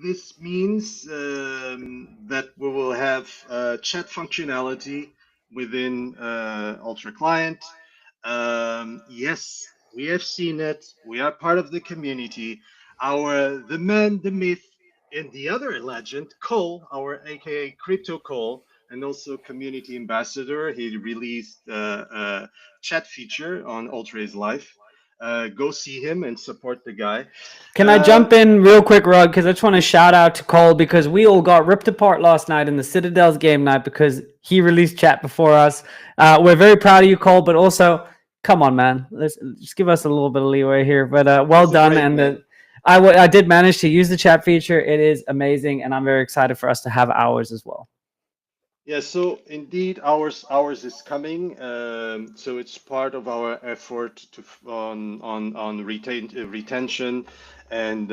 This means that we will have chat functionality within Ultra Client. Yes, we have seen it. We are part of the community. The man, the myth, and the other legend, Cole, our AKA Crypto Cole, and also community ambassador. He released a chat feature on Ultra is Life. Go see him and support the guy. Can I jump in real quick, Rod? Because I just want to shout out to Cole because we all got ripped apart last night in the Citadel's game night because he released chat before us. We're very proud of you, Cole, but also, come on, man. Let's just give us a little bit of leeway here. But well He's a done. great And man. I did manage to use the chat feature. It is amazing, and I'm very excited for us to have ours as well. Yeah, so indeed, ours is coming. So it's part of our effort on retention and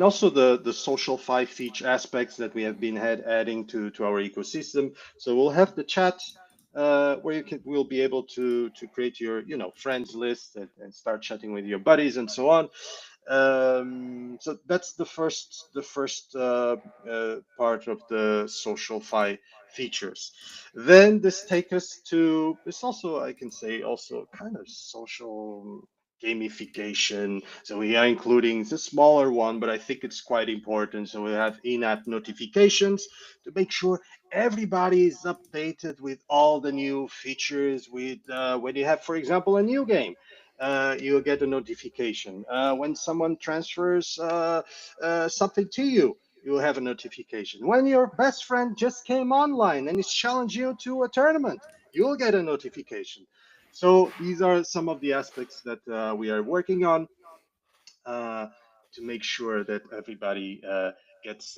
also the social five feature aspects that we have been adding to our ecosystem. So we'll have the chat where we'll be able to create your friends list and start chatting with your buddies and so on. So that's the first part of the social features. Then this take us to this also I can say also kind of social gamification. So we are including the smaller one, but I think it's quite important. So we have in-app notifications to make sure everybody is updated with all the new features. With when you have, for example, a new game, you'll get a notification. When someone transfers something to you, you'll have a notification. When your best friend just came online and is challenging you to a tournament, you'll get a notification. So these are some of the aspects that we are working on uh, to make sure that everybody gets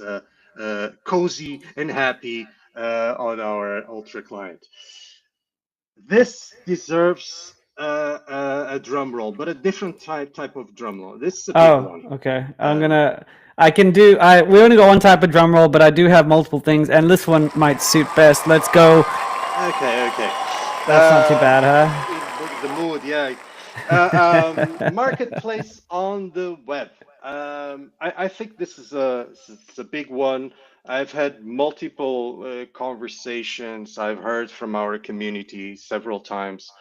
cozy and happy on our Ultra client. This deserves a drum roll, but a different type of drum roll. This is a big Oh, one. okay. Um, We only got one type of drum roll, but I do have multiple things, and this one might suit best. Let's go. okay. That's not too bad, huh? The mood, yeah. Marketplace on the web. I think this is a big one. I've had multiple conversations. I've heard from our community several times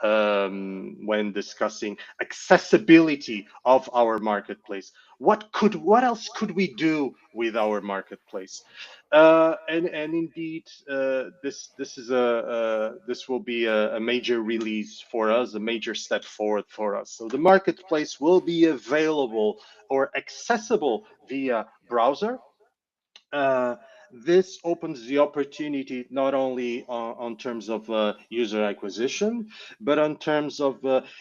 when discussing accessibility of our marketplace. What else could we do with our marketplace? And indeed, this will be a major release for us, a major step forward for us. So the marketplace will be available or accessible via browser. uh, this opens the opportunity not only on terms of user acquisition, but on terms of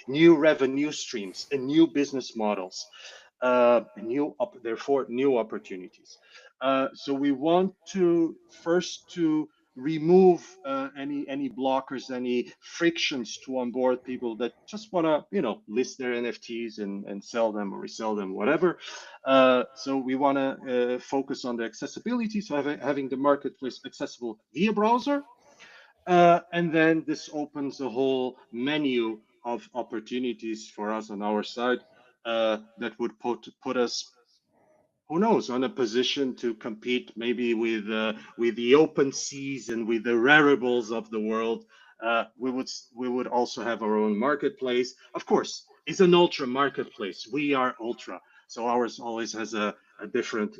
new revenue streams and new business models, therefore new opportunities. So we want to first to remove any blockers, any frictions to onboard people that just want to list their NFTs and sell them or resell them, whatever. So we want to focus on the accessibility, so having the marketplace accessible via browser. And then this opens a whole menu of opportunities for us on our side that would put us, who knows, on a position to compete maybe with the open seas and with the rarables of the world. We would also have our own marketplace. Of course, it's an ultra marketplace. We are ultra, so ours always has a different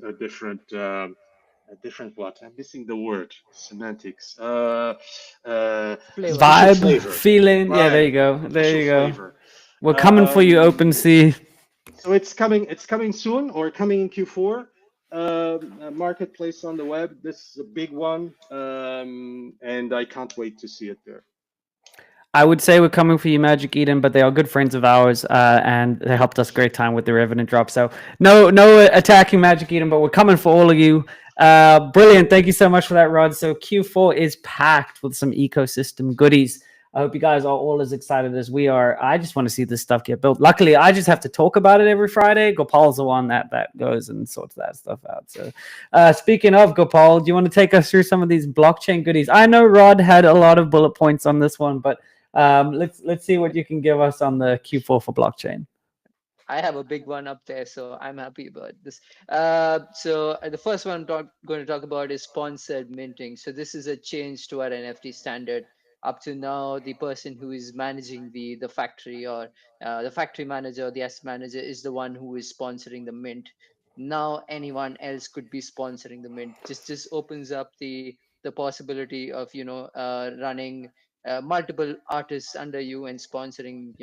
what? I'm missing the word. Semantics. Flavor. Special Vibe, flavor. feeling. Yeah, there Right. you go. There Special you go. flavor. We're coming for you, Open Um, Sea. so it's coming. It's coming soon, or coming in Q4. A marketplace on the web. This is a big one, and I can't wait to see it there. I would say we're coming for you, Magic Eden, but they are good friends of ours, and they helped us great time with the Revenant drop. So no attacking Magic Eden, but we're coming for all of you. Brilliant. Thank you so much for that, Rod. So Q4 is packed with some ecosystem goodies. I hope you guys are all as excited as we are. I just want to see this stuff get built. Luckily, I just have to talk about it every Friday. Gopal's the one that goes and sorts that stuff out. So speaking of Gopal, do you want to take us through some of these blockchain goodies? I know Rod had a lot of bullet points on this one, but let's see what you can give us on the Q4 for blockchain. I have a big one up there, so I'm happy about this. The first one I'm going to talk about is sponsored minting. So this is a change to our NFT standard. Up to now, the person who is managing the factory, or the factory manager or the asset manager, is the one who is sponsoring the mint. Now anyone else could be sponsoring the mint. Just opens up the possibility of running multiple artists under you and sponsoring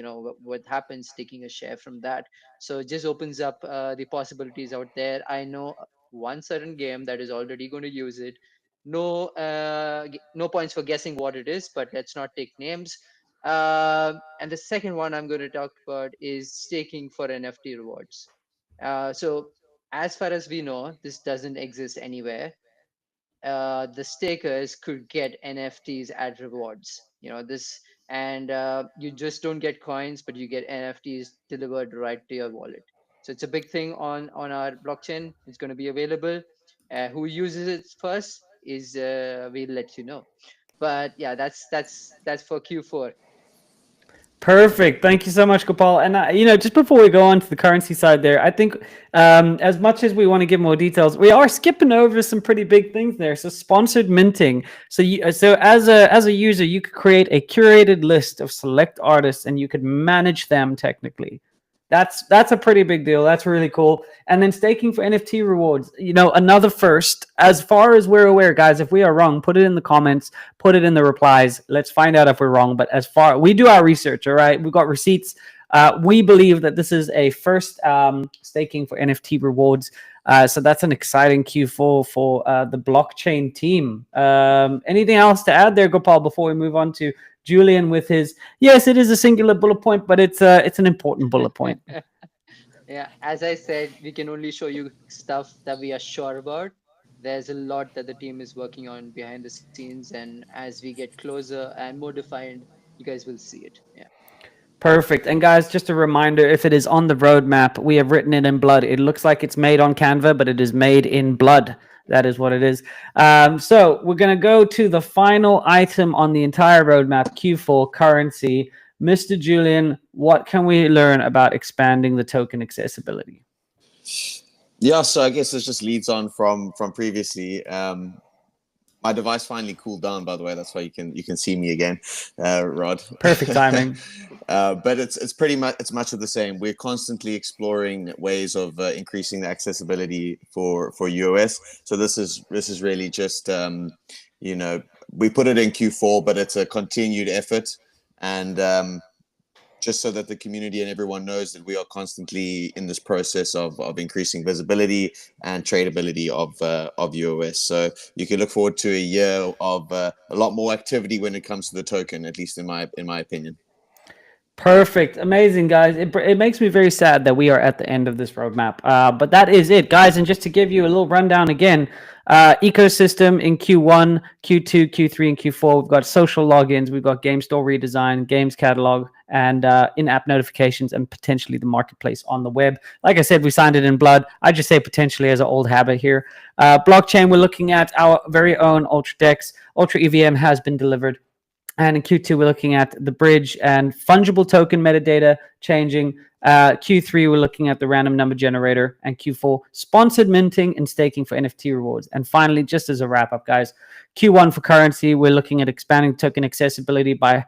what happens, taking a share from that. So it just opens up the possibilities out there. I know one certain game that is already going to use it. No points for guessing what it is, but let's not take names. And the second one I'm going to talk about is staking for NFT rewards. So as far as we know, this doesn't exist anywhere. The stakers could get NFTs as rewards. And you just don't get coins, but you get NFTs delivered right to your wallet. So it's a big thing on our blockchain. It's going to be available. Who uses it first is we'll let you know. But yeah, that's for Q4. Perfect. Thank you so much, Gopal. And just before we go on to the currency side there, I think as much as we want to give more details, we are skipping over some pretty big things there. So sponsored minting. So as a user, you could create a curated list of select artists and you could manage them technically. That's a pretty big deal. That's really cool. And then staking for NFT rewards, another first. As far as we're aware, guys, if we are wrong, put it in the comments, put it in the replies. Let's find out if we're wrong. But we do our research, all right? We've got receipts. We believe that this is a first staking for NFT rewards. So that's an exciting Q4 for the blockchain team. Anything else to add there, Gopal, before we move on to Julian with his, yes, it is a singular bullet point, but it's an important bullet point. Yeah, as I said, we can only show you stuff that we are sure about. There's a lot that the team is working on behind the scenes, and as we get closer and more defined, you guys will see it. Yeah. Perfect. And guys, just a reminder, if it is on the roadmap, we have written it in blood. It looks like it's made on Canva, but it is made in blood. That is what it is. So we're going to go to the final item on the entire roadmap, Q4 currency. Mr. Julian, what can we learn about expanding the token accessibility? Yeah, so I guess this just leads on from previously. My device finally cooled down, by the way. That's why you can see me again, Rod. Perfect timing. But it's pretty much of the same. We're constantly exploring ways of increasing the accessibility for UOS. So this is really just we put it in Q4, but it's a continued effort, and just so that the community and everyone knows that we are constantly in this process of increasing visibility and tradability of UOS. So you can look forward to a year of a lot more activity when it comes to the token, at least in my opinion. Perfect. Amazing, guys. It makes me very sad that we are at the end of this roadmap. But that is it, guys. And just to give you a little rundown again, ecosystem in Q1, Q2, Q3, and Q4. We've got social logins. We've got game store redesign, games catalog, and in-app notifications, and potentially the marketplace on the web. Like I said, we signed it in blood. I just say potentially as an old habit here. Blockchain, we're looking at our very own UltraDex. Ultra EVM has been delivered. And in Q2, we're looking at the bridge and fungible token metadata changing. Q3, we're looking at the random number generator. And Q4, sponsored minting and staking for NFT rewards. And finally, just as a wrap up, guys, Q1 for currency, we're looking at expanding token accessibility by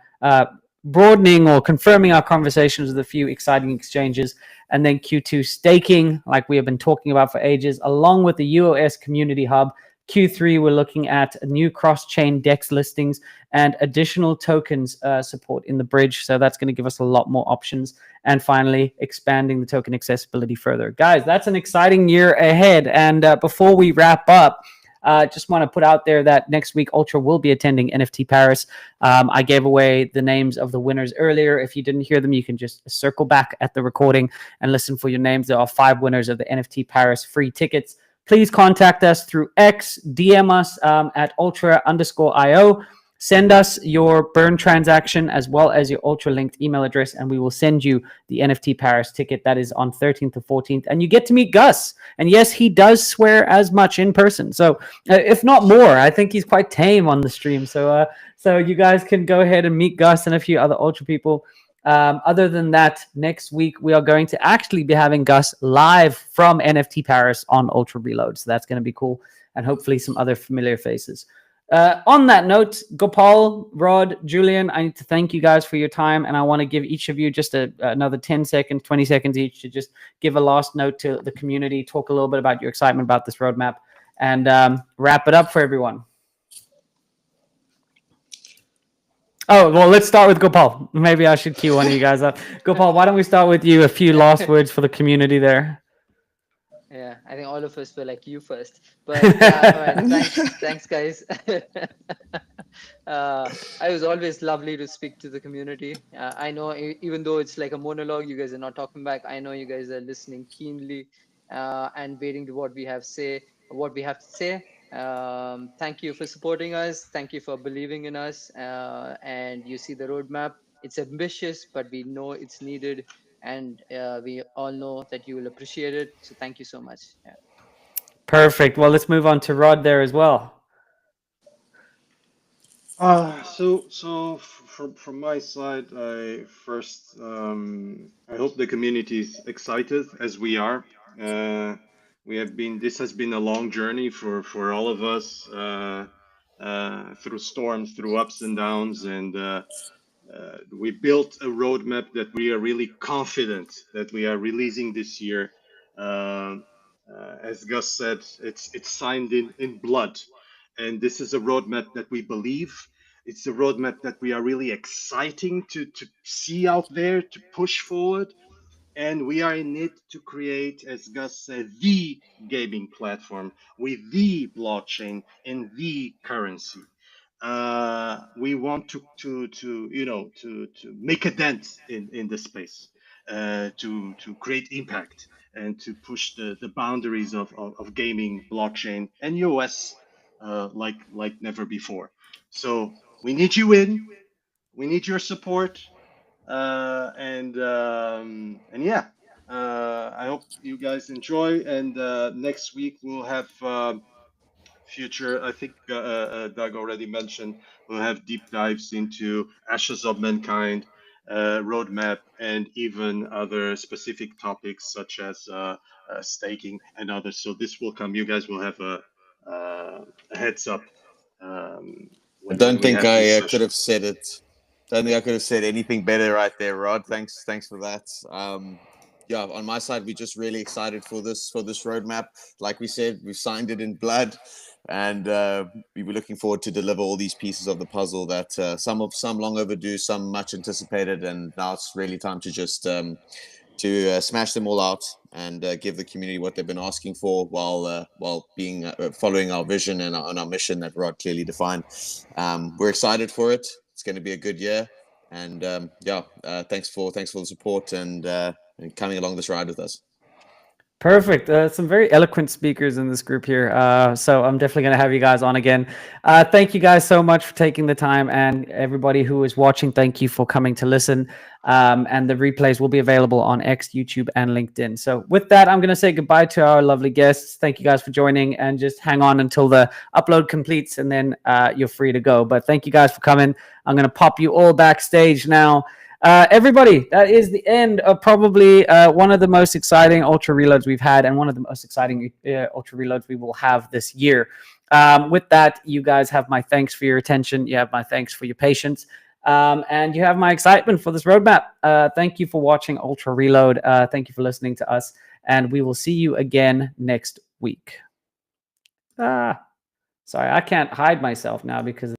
broadening or confirming our conversations with a few exciting exchanges. And then Q2, staking, like we have been talking about for ages, along with the UOS community hub. Q3, we're looking at new cross-chain DEX listings and additional tokens support in the bridge. So that's going to give us a lot more options. And finally, expanding the token accessibility further. Guys, that's an exciting year ahead. And before we wrap up, just want to put out there that next week Ultra will be attending NFT Paris. I gave away the names of the winners earlier. If you didn't hear them, you can just circle back at the recording and listen for your names. There are 5 winners of the NFT Paris free tickets. Please contact us through X, DM us at ultra_IO. Send us your burn transaction as well as your Ultra linked email address, and we will send you the NFT Paris ticket. That is on 13th to 14th. And you get to meet Gus. And yes, he does swear as much in person. So if not more, I think he's quite tame on the stream. So you guys can go ahead and meet Gus and a few other Ultra people. Other than that, next week we are going to actually be having Gus live from NFT Paris on Ultra Reload. So that's going to be cool. And hopefully some other familiar faces. On that note, Gopal, Rod, Julian, I need to thank you guys for your time. And I want to give each of you just another 10 seconds, 20 seconds each to just give a last note to the community, talk a little bit about your excitement about this roadmap, and wrap it up for everyone. Oh, well, let's start with Gopal. Maybe I should cue one of you guys up. Gopal, why don't we start with you? A few last words for the community there. Yeah, I think all of us were like you first. But yeah, all right, thanks, guys. It was always lovely to speak to the community. I know even though it's like a monologue, you guys are not talking back. I know you guys are listening keenly and waiting to what we have to say. Thank you for supporting us. Thank you for believing in us. And you see the roadmap. It's ambitious, but we know it's needed. And we all know that you will appreciate it. So thank you so much. Yeah. Perfect. Well, let's move on to Rod there as well. From my side, I hope the community is excited as we are. This has been a long journey for all of us, through storms, through ups and downs, and we built a roadmap that we are really confident that we are releasing this year. As Gus said, it's signed in blood, and this is a roadmap that we believe. It's a roadmap that we are really exciting to see out there, to push forward, and we are in it to create, as Gus said, the gaming platform with the blockchain and the currency. We want to make a dent in this space, to create impact and to push the boundaries of gaming, blockchain, and US, like never before. So we need you in. We need your support, and yeah. I hope you guys enjoy. And next week we'll have. Future, I think Doug already mentioned, we'll have deep dives into Ashes of Mankind, roadmap, and even other specific topics such as staking and others. So this will come. You guys will have a heads up I when don't we think have these I could sessions. have said it. Don't think I could have said anything better right there, Rod. Thanks for that. Yeah, on my side, we're just really excited for this roadmap. Like we said, we've signed it in blood, and we were looking forward to deliver all these pieces of the puzzle that some long overdue, some much anticipated, and now it's really time to just smash them all out and give the community what they've been asking for, while being following our vision and our mission that Rod clearly defined. We're excited for it. It's going to be a good year, and thanks for the support and coming along this ride with us. Perfect. Some very eloquent speakers in this group here. So I'm definitely going to have you guys on again. Thank you guys so much for taking the time, and everybody who is watching, thank you for coming to listen. And the replays will be available on X, YouTube, and LinkedIn. So with that, I'm going to say goodbye to our lovely guests. Thank you guys for joining, and just hang on until the upload completes, and then you're free to go. But thank you guys for coming. I'm going to pop you all backstage now. Everybody, that is the end of probably one of the most exciting Ultra Reloads we've had, and one of the most exciting Ultra Reloads we will have this year. With that, you guys have my thanks for your attention. You have my thanks for your patience. And you have my excitement for this roadmap. Thank you for watching Ultra Reload. Thank you for listening to us. And we will see you again next week. Sorry, I can't hide myself now because